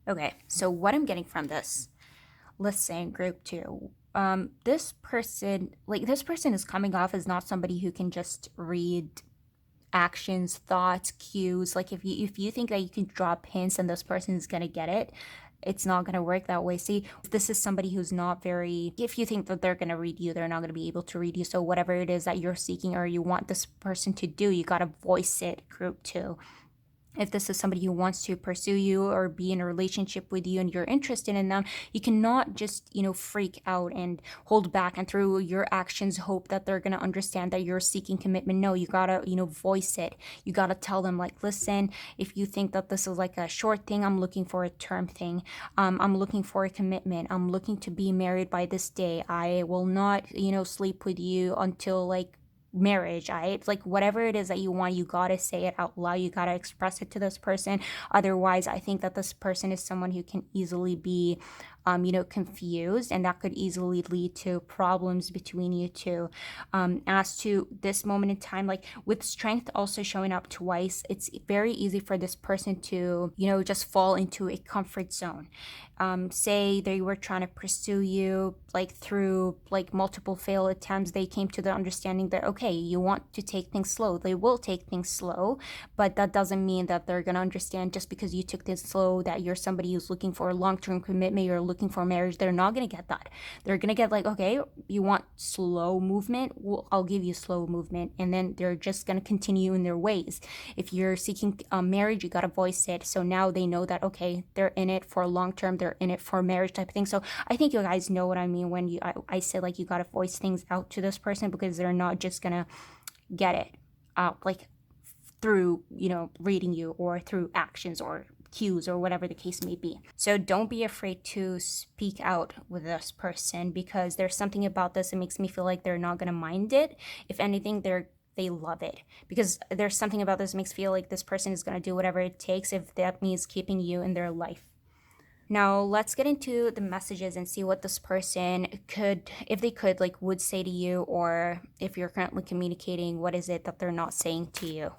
Okay, so what I'm getting from this, listen, group 2, this person is coming off as not somebody who can just read actions, thoughts, cues. Like, if you think that you can drop hints and this person is gonna get it, it's not going to work that way. See, this is somebody who's not very, if you think that they're going to read you, they're not going to be able to read you. So whatever it is that you're seeking or you want this person to do, you got to voice it, group 2. If this is somebody who wants to pursue you or be in a relationship with you and you're interested in them, you cannot just, freak out and hold back and through your actions hope that they're going to understand that you're seeking commitment. No, you got to, voice it. You got to tell them, like, listen, if you think that this is like a short thing, I'm looking for a term thing. I'm looking for a commitment. I'm looking to be married by this day. I will not, sleep with you until like marriage. It's like, whatever it is that you want, you gotta say it out loud. You gotta express it to this person. Otherwise, I think that this person is someone who can easily be confused, and that could easily lead to problems between you two. As to this moment in time, like with strength also showing up twice, it's very easy for this person to, just fall into a comfort zone. Say they were trying to pursue you, like through like multiple failed attempts, they came to the understanding that, okay, okay. You want to take things slow. They will take things slow, but that doesn't mean that they're going to understand just because you took things slow that you're somebody who's looking for a long-term commitment, you're looking for marriage. They're not going to get that. They're going to get like, okay, you want slow movement? Well, I'll give you slow movement. And then they're just going to continue in their ways. If you're seeking marriage, you got to voice it. So now they know that, okay, they're in it for long term, they're in it for marriage type of thing. So I think you guys know what I mean when I say like you got to voice things out to this person, because they're not just going to get it like through, reading you or through actions or cues or whatever the case may be. So don't be afraid to speak out with this person, because there's something about this that makes me feel like they're not going to mind it. If anything, they love it, because there's something about this that makes me feel like this person is going to do whatever it takes if that means keeping you in their life. Now let's get into the messages and see what this person could, if they could, like would say to you, or if you're currently communicating, what is it that they're not saying to you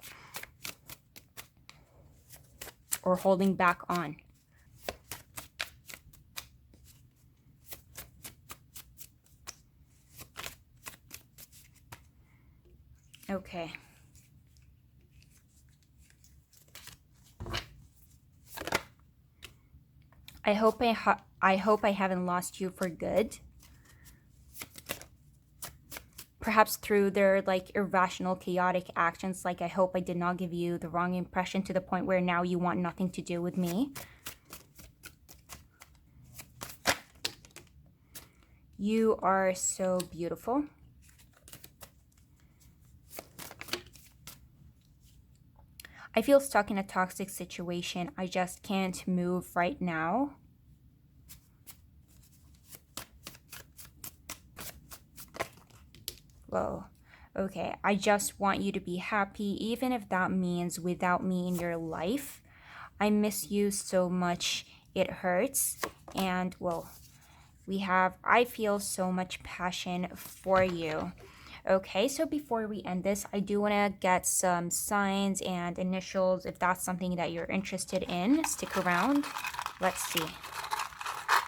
or holding back on. Okay. I hope I haven't lost you for good. Perhaps through their like irrational, chaotic actions. Like, I hope I did not give you the wrong impression to the point where now you want nothing to do with me. You are so beautiful. I feel stuck in a toxic situation. I just can't move right now. Whoa. Okay, I just want you to be happy, even if that means without me in your life. I miss you so much, it hurts. And, well, I feel so much passion for you. Okay, so before we end this, I do want to get some signs and initials if that's something that you're interested in. Stick around. Let's see.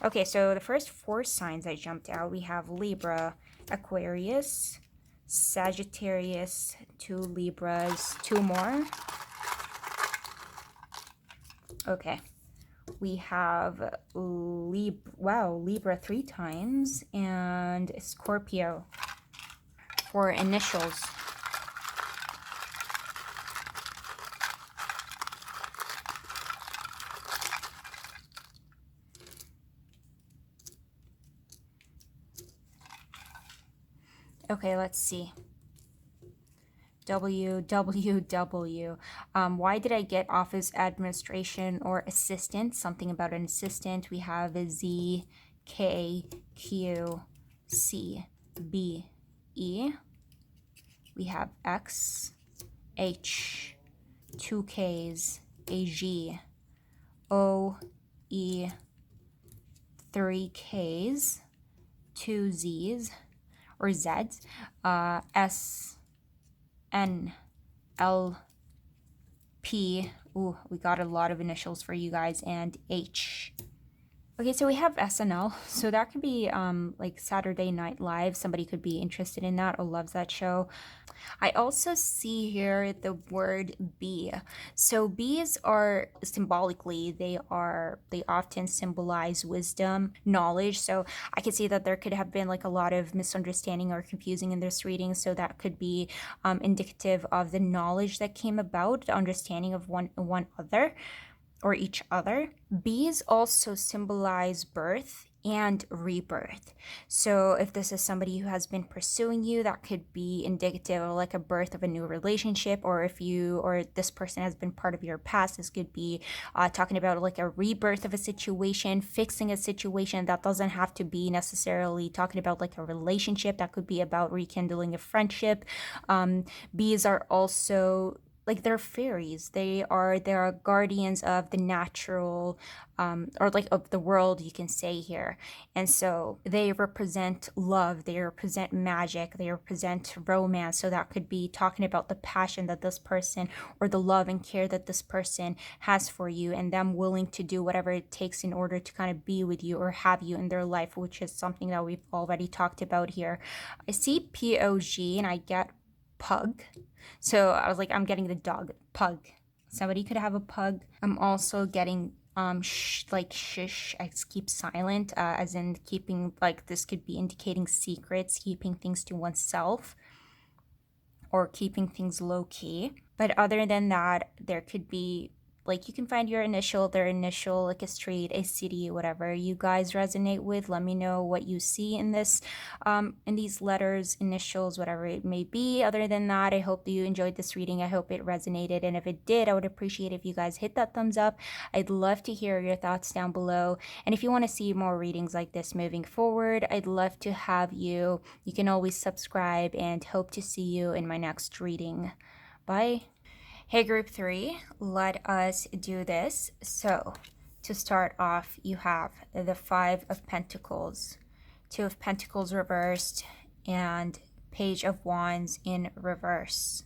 Okay, so the first 4 signs that jumped out, we have Libra, Aquarius, Sagittarius, 2 Libras, 2 more. Okay. We have Libra 3 times, and Scorpio for initials. Okay, let's see. WWW. Why did I get office administration or assistant? Something about an assistant. We have a Z, K, Q, C, B, E. We have X, H, 2 Ks, A, G, O, E, 3 Ks, 2 Zs, or Zs, S, N, L, P. Ooh, we got a lot of initials for you guys, and H. Okay, so we have SNL. So that could be like Saturday Night Live. Somebody could be interested in that or loves that show. I also see here the word bee. So bees are symbolically, they often symbolize wisdom, knowledge. So I could see that there could have been like a lot of misunderstanding or confusing in this reading. So that could be indicative of the knowledge that came about, the understanding of one other or each other. Bees also symbolize birth and rebirth. So if this is somebody who has been pursuing you, that could be indicative of like a birth of a new relationship, or if you or this person has been part of your past, this could be talking about like a rebirth of a situation, fixing a situation. That doesn't have to be necessarily talking about like a relationship. That could be about rekindling a friendship. Bees are also like, they're fairies. They are guardians of the natural, or like of the world, you can say here. And so they represent love, they represent magic, they represent romance. So that could be talking about the passion that this person, or the love and care that this person has for you, and them willing to do whatever it takes in order to kind of be with you or have you in their life, which is something that we've already talked about here. I see POG, and I get pug. So I was like, I'm getting the dog, pug. Somebody could have a pug. I'm also getting like shush, keep silent, as in keeping, like, this could be indicating secrets, keeping things to oneself, or keeping things low key. But other than that, there could be, like, you can find your initial, their initial, like a street, a city, whatever you guys resonate with. Let me know what you see in this, in these letters, initials, whatever it may be. Other than that, I hope that you enjoyed this reading. I hope it resonated, and if it did, I would appreciate if you guys hit that thumbs up. I'd love to hear your thoughts down below, and if you want to see more readings like this moving forward, I'd love to have you. You can always subscribe, and hope to see you in my next reading. Bye. Hey, group 3, let us do this. So, to start off, you have the 5 of Pentacles, 2 of Pentacles reversed, and Page of Wands in reverse.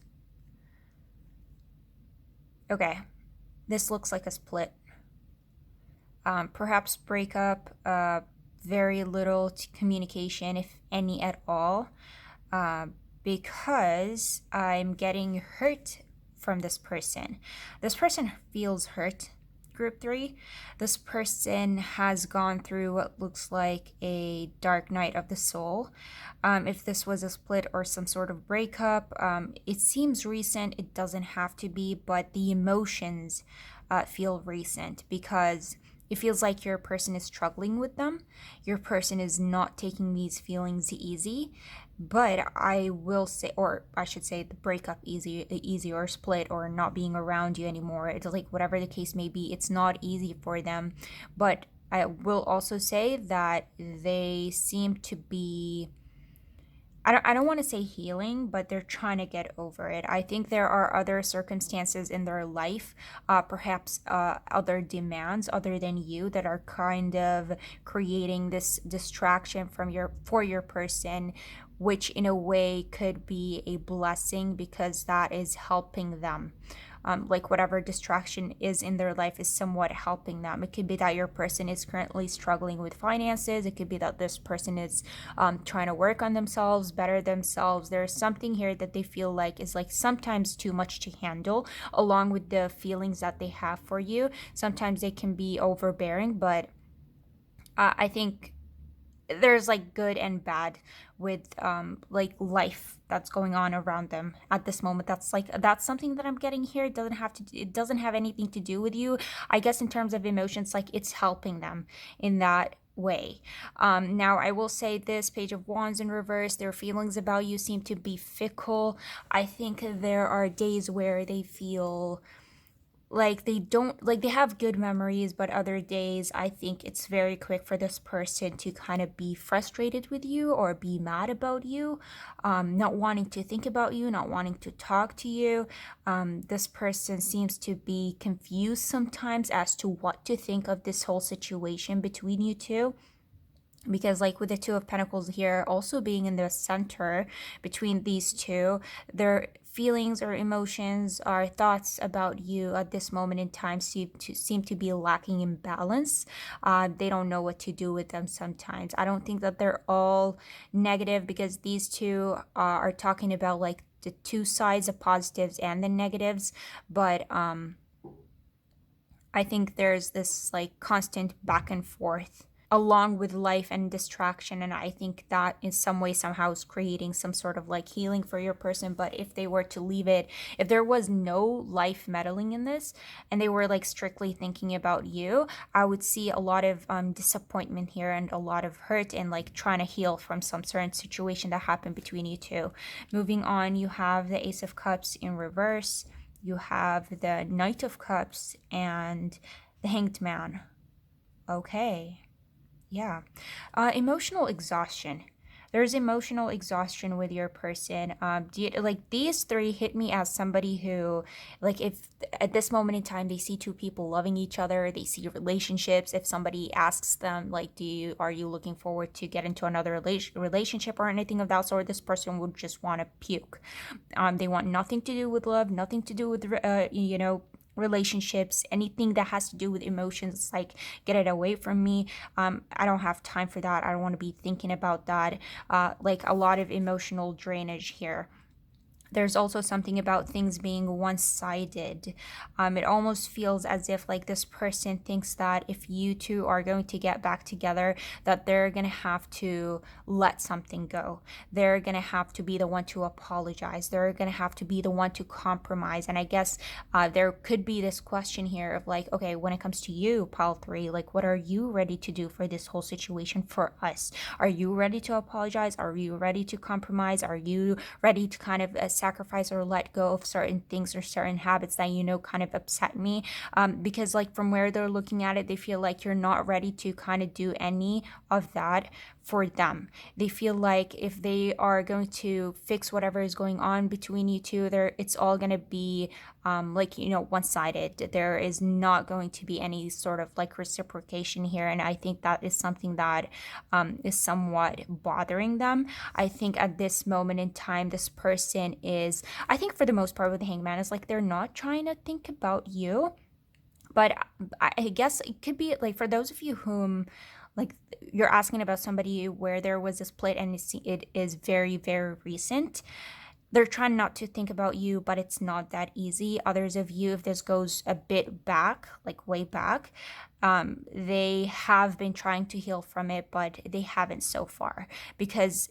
Okay, this looks like a split. Perhaps breakup, very little communication, if any at all, because I'm getting hurt from this person. This person feels hurt, group 3. This person has gone through what looks like a dark night of the soul. If this was a split or some sort of breakup, it seems recent. It doesn't have to be, but the emotions feel recent, because it feels like your person is struggling with them. Your person is not taking these feelings easy. But I will say, or I should say, the breakup easy, or split, or not being around you anymore. It's like, whatever the case may be, it's not easy for them. But I will also say that they seem to be, I don't want to say healing, but they're trying to get over it. I think there are other circumstances in their life, perhaps other demands other than you, that are kind of creating this distraction for your person, which in a way could be a blessing, because that is helping them. Like, whatever distraction is in their life is somewhat helping them. It could be that your person is currently struggling with finances. It could be that this person is trying to work on themselves, better themselves. There's something here that they feel like is, like, sometimes too much to handle, along with the feelings that they have for you. Sometimes they can be overbearing, but I think there's, like, good and bad with like, life that's going on around them at this moment. That's something that I'm getting here. It doesn't have anything to do with you. I guess in terms of emotions, like, it's helping them in that way. Now, I will say this: Page of Wands in reverse, their feelings about you seem to be fickle. I think there are days where they feel like they don't, like, they have good memories, but other days I think it's very quick for this person to kind of be frustrated with you, or be mad about you, not wanting to think about you, not wanting to talk to you. This person seems to be confused sometimes as to what to think of this whole situation between you two, because, like, with the 2 of Pentacles here also being in the center between these two, their feelings or emotions or thoughts about you at this moment in time seem to be lacking in balance. They don't know what to do with them sometimes. I don't think that they're all negative, because these two are talking about, like, the two sides of positives and the negatives, but I think there's this, like, constant back and forth along with life and distraction, and I think that in some way somehow is creating some sort of, like, healing for your person. But if they were to leave it, if there was no life meddling in this, and they were, like, strictly thinking about you, I would see a lot of disappointment here, and a lot of hurt, and, like, trying to heal from some certain situation that happened between you two. Moving on, you have the Ace of Cups in reverse, you have the Knight of Cups, and the Hanged Man. Okay. Yeah. Emotional exhaustion. There's emotional exhaustion with your person. Like, these 3 hit me as somebody who, like, if at this moment in time they see 2 people loving each other, they see relationships. If somebody asks them, like, are you looking forward to get into another relationship or anything of that sort, this person would just want to puke. They want nothing to do with love, nothing to do with relationships, anything that has to do with emotions. Like, get it away from me. I don't have time for that. I don't want to be thinking about that. Like, a lot of emotional drainage here. There's also something about things being one-sided. It almost feels as if like this person thinks that if you two are going to get back together, that they're gonna have to let something go. They're gonna have to be the one to apologize. They're gonna have to be the one to compromise. And I guess there could be this question here of like, okay, when it comes to you, pile three, like what are you ready to do for this whole situation for us? Are you ready to apologize? Are you ready to compromise? Are you ready to kind of sacrifice or let go of certain things or certain habits that kind of upset me? Because like from where they're looking at it, they feel like you're not ready to kind of do any of that for them. They feel like if they are going to fix whatever is going on between you two, there it's all going to be one-sided. There is not going to be any sort of like reciprocation here, and I think that is something that is somewhat bothering them. I think at this moment in time, this person is, I think for the most part with the hangman, is like they're not trying to think about you, but I guess it could be like for those of you whom like you're asking about somebody where there was a split and it is very, very recent. They're trying not to think about you, but it's not that easy. Others of you, if this goes a bit back, like way back, they have been trying to heal from it, but they haven't so far because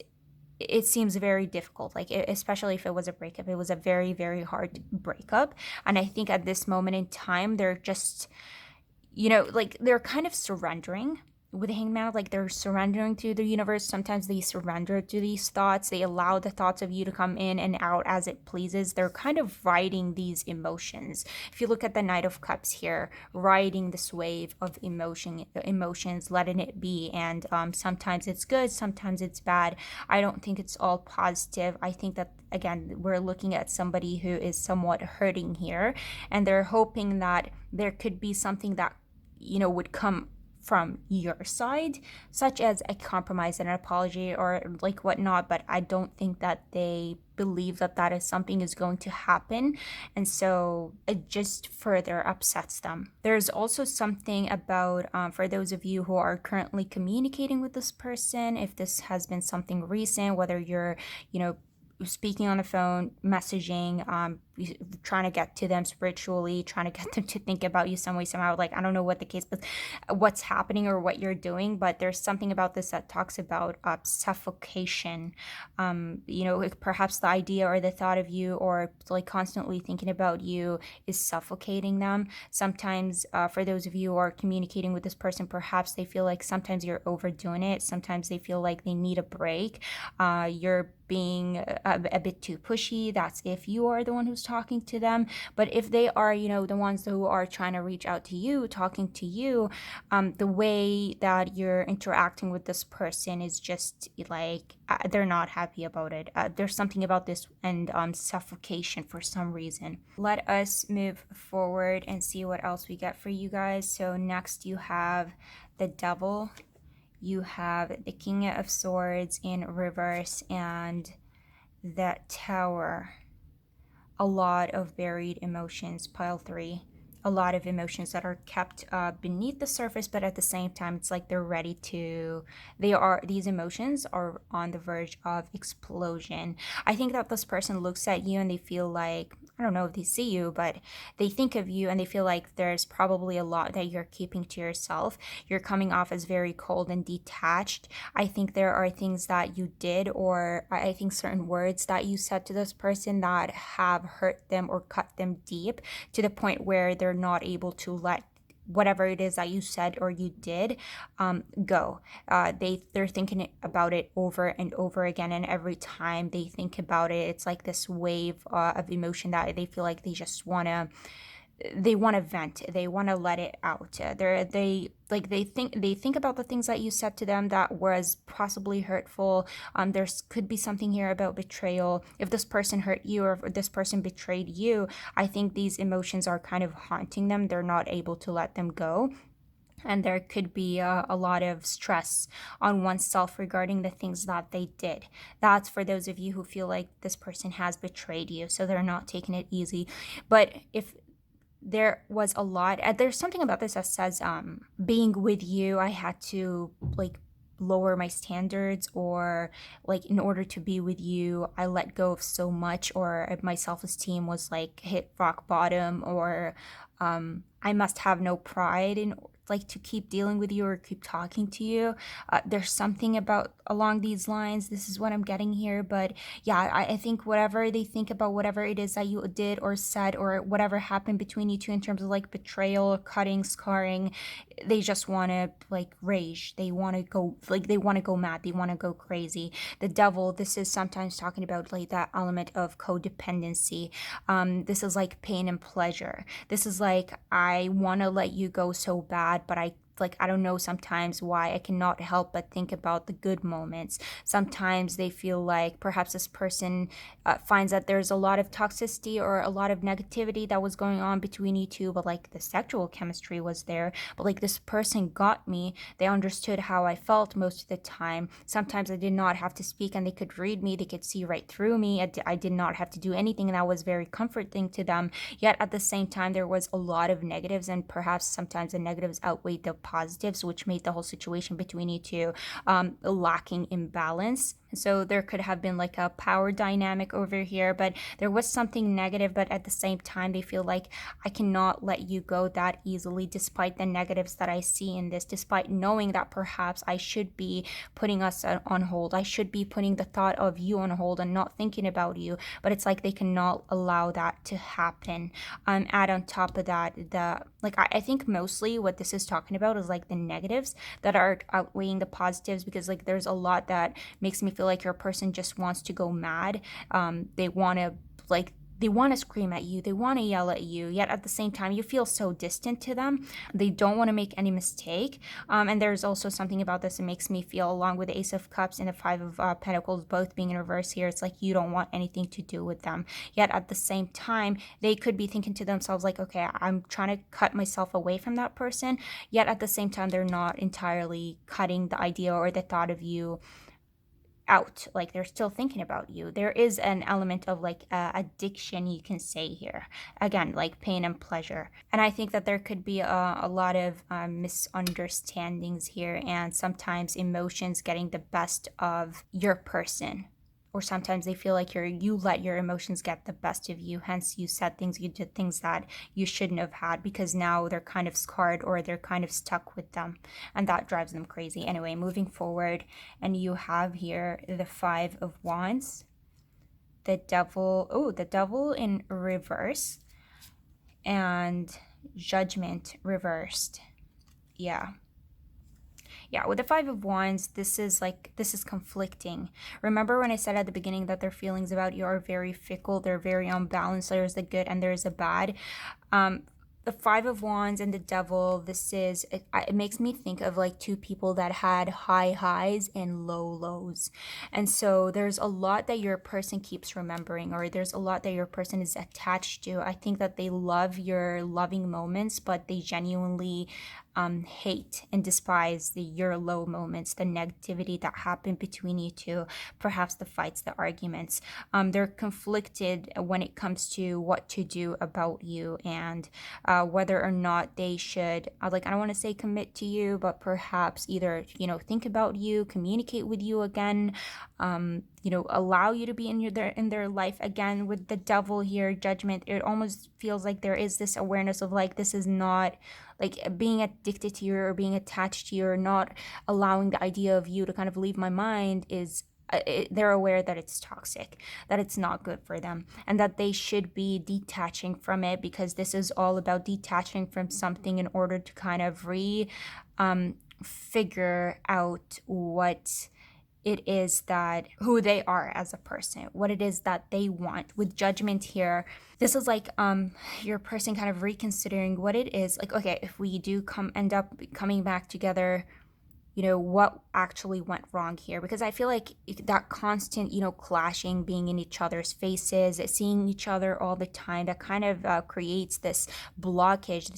it seems very difficult, like especially if it was a breakup. It was a very, very hard breakup. And I think at this moment in time, they're just, like they're kind of surrendering with the hangman, like they're surrendering to the universe. Sometimes they surrender to these thoughts. They allow the thoughts of you to come in and out as it pleases. They're kind of riding these emotions. If you look at the Knight of Cups here, riding this wave of emotions, letting it be. And sometimes it's good, sometimes it's bad. I don't think it's all positive. I think that again, we're looking at somebody who is somewhat hurting here, and they're hoping that there could be something that would come from your side, such as a compromise and an apology or like whatnot. But I don't think that they believe that that is something is going to happen, and so it just further upsets them. There's also something about for those of you who are currently communicating with this person, if this has been something recent, whether you're speaking on the phone, messaging, trying to get to them spiritually, trying to get them to think about you some way, somehow. Like, I don't know what the case, but what's happening or what you're doing, but there's something about this that talks about suffocation. Perhaps the idea or the thought of you or like constantly thinking about you is suffocating them. Sometimes for those of you who are communicating with this person, perhaps they feel like sometimes you're overdoing it. Sometimes they feel like they need a break. You're being a bit too pushy. That's if you are the one who's talking to them. But if they are, the ones who are trying to reach out to you, talking to you, the way that you're interacting with this person is just like they're not happy about it. There's something about this and suffocation for some reason. Let us move forward and see what else we get for you guys. So next you have the Devil. You have the King of Swords in reverse and that Tower. A lot of buried emotions, pile three. A lot of emotions that are kept beneath the surface, but at the same time, it's like these emotions are on the verge of explosion. I think that this person looks at you and they feel like, I don't know if they see you, but they think of you and they feel like there's probably a lot that you're keeping to yourself. You're coming off as very cold and detached. I think there are things that you did, or I think certain words that you said to this person that have hurt them or cut them deep to the point where they're not able to let whatever it is that you said or you did go. They're thinking about it over and over again, and every time they think about it, it's like this wave of emotion that they feel like they want to vent. They want to let it out. They think about the things that you said to them that was possibly hurtful. There could be something here about betrayal. If this person hurt you or if this person betrayed you, I think these emotions are kind of haunting them. They're not able to let them go. And there could be a lot of stress on oneself regarding the things that they did. That's for those of you who feel like this person has betrayed you, so they're not taking it easy. But if there was a lot, there's something about this that says being with you, I had to like lower my standards, or like in order to be with you I let go of so much, or my self-esteem was like hit rock bottom, or I must have no pride in like to keep dealing with you or keep talking to you. There's something about along these lines. This is what I'm getting here. But yeah, I think whatever they think about whatever it is that you did or said or whatever happened between you two in terms of like betrayal, cutting, scarring, they just want to like rage. They want to go like they want to go mad. They want to go crazy. The devil, this is sometimes talking about like that element of codependency. This is like pain and pleasure. This is like, I want to let you go so bad, but I don't know sometimes why I cannot help but think about the good moments. Sometimes they feel like perhaps this person finds that there's a lot of toxicity or a lot of negativity that was going on between you two, but like the sexual chemistry was there. But like this person got me. They understood how I felt most of the time. Sometimes I did not have to speak and they could read me. They could see right through me. I did not have to do anything, and that was very comforting to them. Yet at the same time, there was a lot of negatives, and perhaps sometimes the negatives outweighed the positives, which made the whole situation between you two lacking in balance. So there could have been like a power dynamic over here, but there was something negative. But at the same time, they feel like I cannot let you go that easily, despite the negatives that I see in this, despite knowing that perhaps I should be putting us on hold. I should be putting the thought of you on hold and not thinking about you. But it's like they cannot allow that to happen. Add on top of that, I think mostly what this is talking about is like the negatives that are outweighing the positives, because like there's a lot that makes me feel like your person just wants to go mad. They want to like they want to scream at you, they want to yell at you, yet at the same time you feel so distant to them. They don't want to make any mistake. And there's also something about this that makes me feel, along with the Ace of Cups and the Five of Pentacles both being in reverse here, it's like you don't want anything to do with them. Yet at the same time, they could be thinking to themselves like, okay, I'm trying to cut myself away from that person. Yet at the same time, they're not entirely cutting the idea or the thought of you out. Like they're still thinking about you. There is an element of like addiction, you can say here, again, like pain and pleasure. And I think that there could be a lot of misunderstandings here, and sometimes emotions getting the best of your person. Or sometimes they feel like you let your emotions get the best of you, hence you said things, you did things that you shouldn't have had, because now they're kind of scarred or they're kind of stuck with them, and that drives them crazy. Anyway, moving forward, and you have here the Five of Wands, the Devil in reverse, and Judgment reversed. Yeah, with the Five of Wands, this is conflicting. Remember when I said at the beginning that their feelings about you are very fickle, they're very unbalanced, there's the good and there's the bad. The Five of Wands and the Devil, it makes me think of like two people that had high highs and low lows. And so there's a lot that your person keeps remembering, or there's a lot that your person is attached to. I think that they love your loving moments, but they genuinely hate and despise your low moments, the negativity that happened between you two, perhaps the fights, the arguments. They're conflicted when it comes to what to do about you, and whether or not they should, I don't want to say commit to you, but perhaps either, think about you, communicate with you again, allow you to be in their life again. With the Devil here, Judgment, it almost feels like there is this awareness of like, this is not like being addicted to you or being attached to you, or not allowing the idea of you to kind of leave my mind is they're aware that it's toxic, that it's not good for them, and that they should be detaching from it, because this is all about detaching from something in order to kind of figure out what it is that who they are as a person, what it is that they want. With Judgment here, this is like your person kind of reconsidering what it is. Like, okay, if we do end up coming back together, what actually went wrong here? Because I feel like that constant, clashing, being in each other's faces, seeing each other all the time, that kind of creates this blockage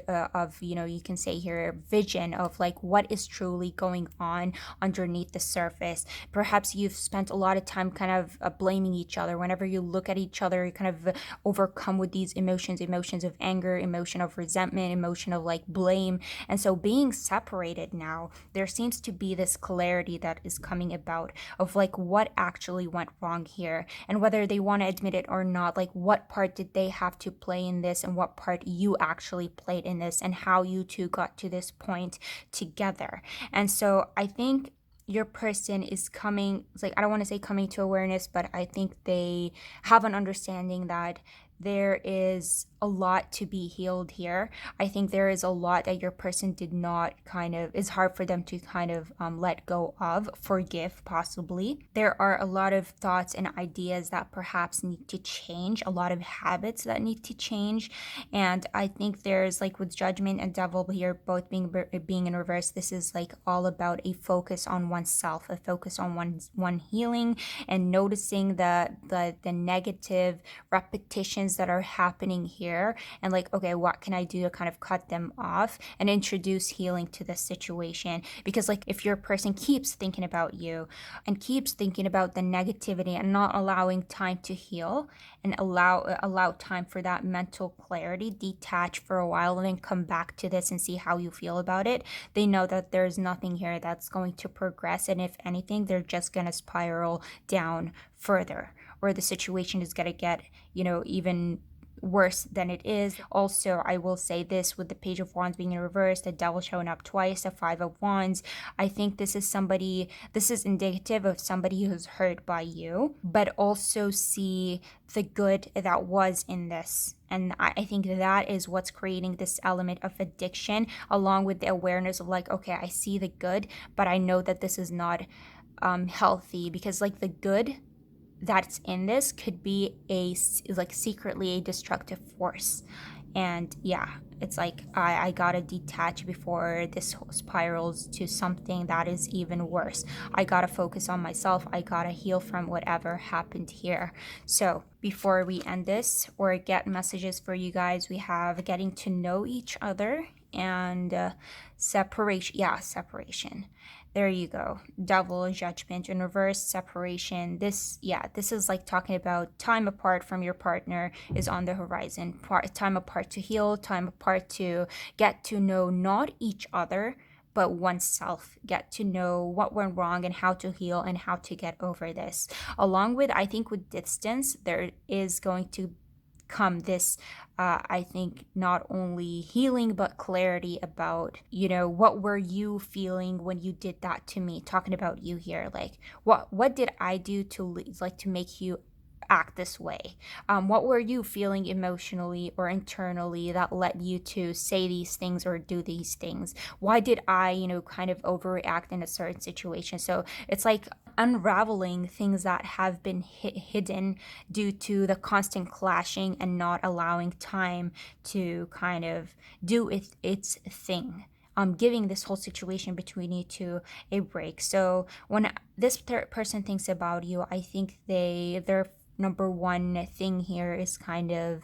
of, you can say here, vision of like what is truly going on underneath the surface. Perhaps you've spent a lot of time kind of blaming each other. Whenever you look at each other, you kind of overcome with these emotions of anger, emotion of resentment, emotion of like blame. And so being separated now, there seems to be this clarity that is coming about of like what actually went wrong here, and whether they want to admit it or not, like what part did they have to play in this and what part you actually played in this, and how you two got to this point together. And so I think your person is coming, like, I don't want to say coming to awareness, but I think they have an understanding that there is a lot to be healed here. I think there is a lot that your person did not kind of, it's hard for them to kind of let go of, forgive possibly. There are a lot of thoughts and ideas that perhaps need to change, a lot of habits that need to change. And I think there's like with judgment and devil here both being in reverse, this is like all about a focus on oneself, a focus on one healing, and noticing the negative repetitions that are happening here, and like, okay, what can I do to kind of cut them off and introduce healing to this situation? Because like if your person keeps thinking about you and keeps thinking about the negativity and not allowing time to heal and allow time for that mental clarity, detach for a while and then come back to this and see how you feel about it, they know that there's nothing here that's going to progress, and if anything, they're just going to spiral down further, or the situation is going to get, even worse than it is. Also, I will say this, with the Page of Wands being in reverse, the Devil showing up twice, the Five of Wands, I think this is indicative of somebody who's hurt by you, but also see the good that was in this. And I think that is what's creating this element of addiction, along with the awareness of like, okay, I see the good, but I know that this is not healthy, because like the good that's in this could be secretly a destructive force. And yeah, it's like I gotta detach before this spirals to something that is even worse. I gotta focus on myself. I gotta heal from whatever happened here. So before we end this or get messages for you guys, we have getting to know each other and separation. Yeah, separation. There you go. Devil, judgment in reverse, separation. This is like talking about time apart from your partner is on the horizon. Time apart to heal, time apart to get to know not each other, but oneself. Get to know what went wrong and how to heal and how to get over this. Along with, I think with distance, there is going to come this I think not only healing but clarity about, what were you feeling when you did that to me, talking about you here, like what did I do to make you act this way? What were you feeling emotionally or internally that led you to say these things or do these things? Why did I, kind of overreact in a certain situation? So it's like unraveling things that have been hidden due to the constant clashing and not allowing time to kind of do its thing. Giving this whole situation between you two a break. So when this person thinks about you, I think their number one thing here is kind of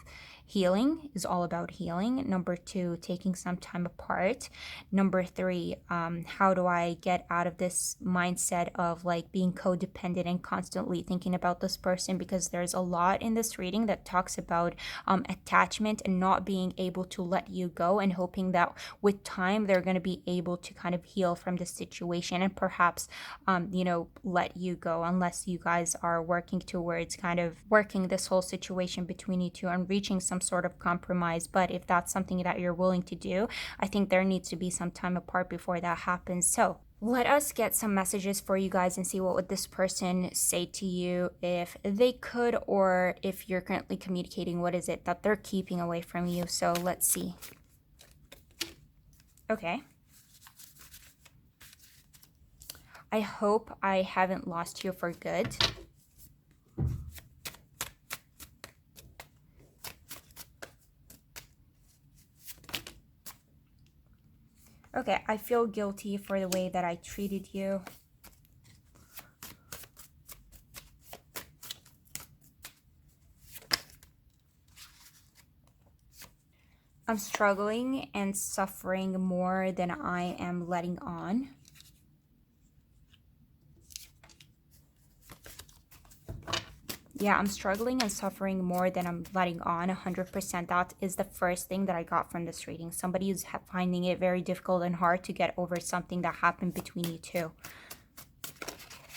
healing, is all about healing. Number two, taking some time apart. Number three, how do I get out of this mindset of like being codependent and constantly thinking about this person? Because there's a lot in this reading that talks about attachment and not being able to let you go, and hoping that with time they're going to be able to kind of heal from the situation and perhaps let you go, unless you guys are working towards kind of working this whole situation between you two and reaching some sort of compromise. But if that's something that you're willing to do, I think there needs to be some time apart before that happens. So let us get some messages for you guys and see what would this person say to you if they could, or if you're currently communicating, what is it that they're keeping away from you. So let's see. Okay. I hope I haven't lost you for good. Okay, I feel guilty for the way that I treated you. I'm struggling and suffering more than I am letting on. Yeah, I'm struggling and suffering more than I'm letting on. 100%. That is the first thing that I got from this reading. Somebody is finding it very difficult and hard to get over something that happened between you two.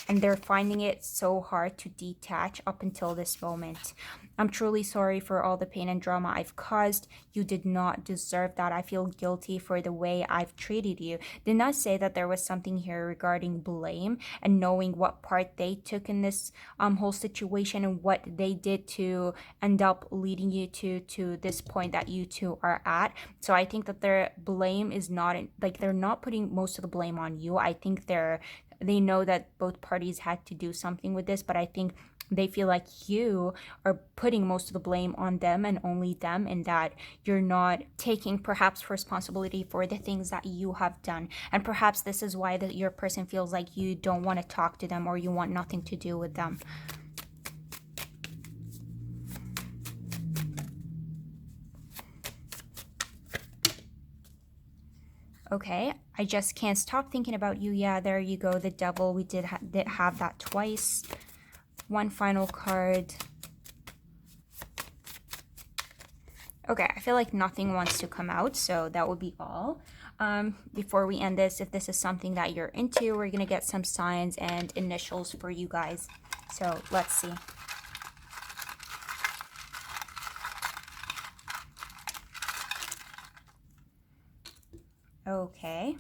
And they're finding it so hard to detach up until this moment. I'm truly sorry for all the pain and drama I've caused. You did not deserve that. I feel guilty for the way I've treated you. Did not say that there was something here regarding blame and knowing what part they took in this whole situation and what they did to end up leading you to this point that you two are at. So I think that their blame is not like they're not putting most of the blame on you. I think they know that both parties had to do something with this, but I think they feel like you are putting most of the blame on them and only them, and that you're not taking perhaps responsibility for the things that you have done. And perhaps this is why your person feels like you don't want to talk to them or you want nothing to do with them. Okay, I just can't stop thinking about you. Yeah, there you go, the devil. We did have that twice. One final card. Okay, I feel like nothing wants to come out, so that would be all. Before we end this, if this is something that you're into, we're gonna get some signs and initials for you guys. So let's see. Okay.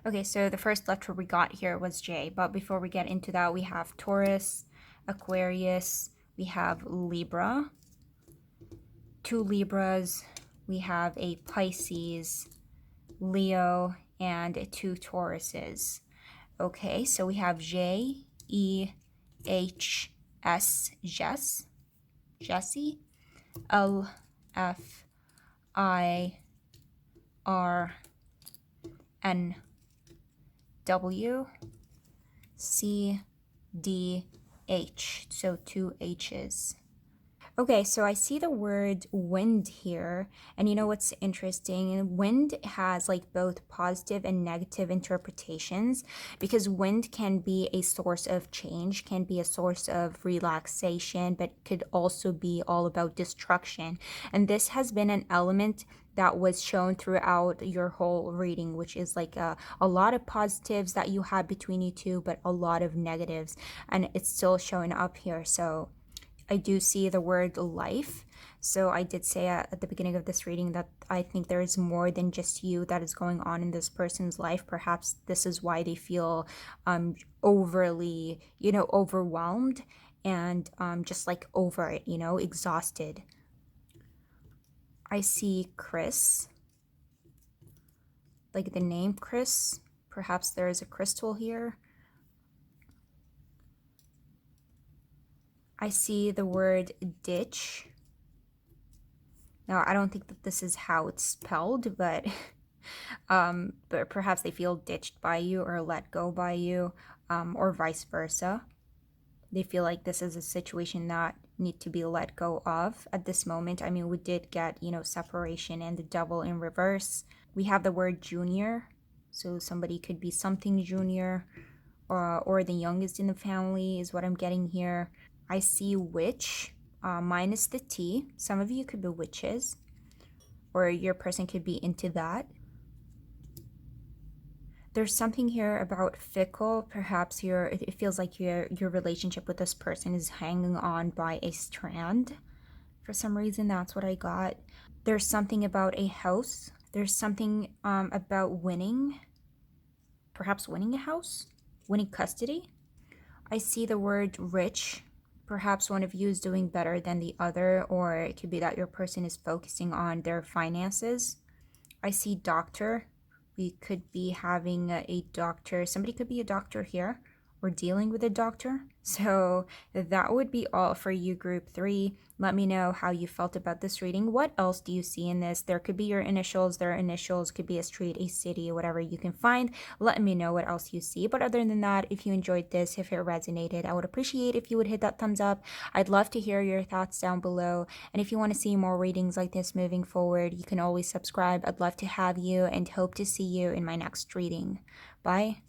Okay, so the first letter we got here was J, but before we get into that, we have Taurus, Aquarius, we have Libra, 2 Libras, we have a Pisces, Leo, and 2 Tauruses. Okay, so we have J-E-H-S, Jesse, L-F-I-R-N, W-C-D-H, so 2 H's. Okay, so I see the word wind here, and you know what's interesting? Wind has like both positive and negative interpretations, because wind can be a source of change, can be a source of relaxation, but could also be all about destruction. And this has been an element that was shown throughout your whole reading, which is like a lot of positives that you had between you two, but a lot of negatives, and it's still showing up here. So I do see the word life. So I did say at the beginning of this reading that I think there is more than just you that is going on in this person's life. Perhaps this is why they feel overly, overwhelmed and just like over it, exhausted. I see Chris, like the name Chris. Perhaps there is a crystal here. I see the word ditch. Now, I don't think that this is how it's spelled, but perhaps they feel ditched by you or let go by you, or vice versa. They feel like this is a situation that need to be let go of at this moment. I mean, we did get, separation and the devil in reverse. We have the word junior, so somebody could be something junior, or the youngest in the family is what I'm getting here. I see witch, minus the T. Some of you could be witches, or your person could be into that. There's something here about fickle. Perhaps it feels like your relationship with this person is hanging on by a strand. For some reason, that's what I got. There's something about a house. There's something about winning. Perhaps winning a house? Winning custody? I see the word rich. Perhaps one of you is doing better than the other, or it could be that your person is focusing on their finances. I see doctor. We could be having a doctor. Somebody could be a doctor here, or dealing with a doctor. So that would be all for you, group 3. Let me know how you felt about this reading. What else do you see in this? There could be your initials, their initials could be a street, a city, whatever you can find. Let me know what else you see. But other than that, if you enjoyed this, if it resonated, I would appreciate if you would hit that thumbs up. I'd love to hear your thoughts down below. And if you want to see more readings like this moving forward, you can always subscribe. I'd love to have you and hope to see you in my next reading. Bye.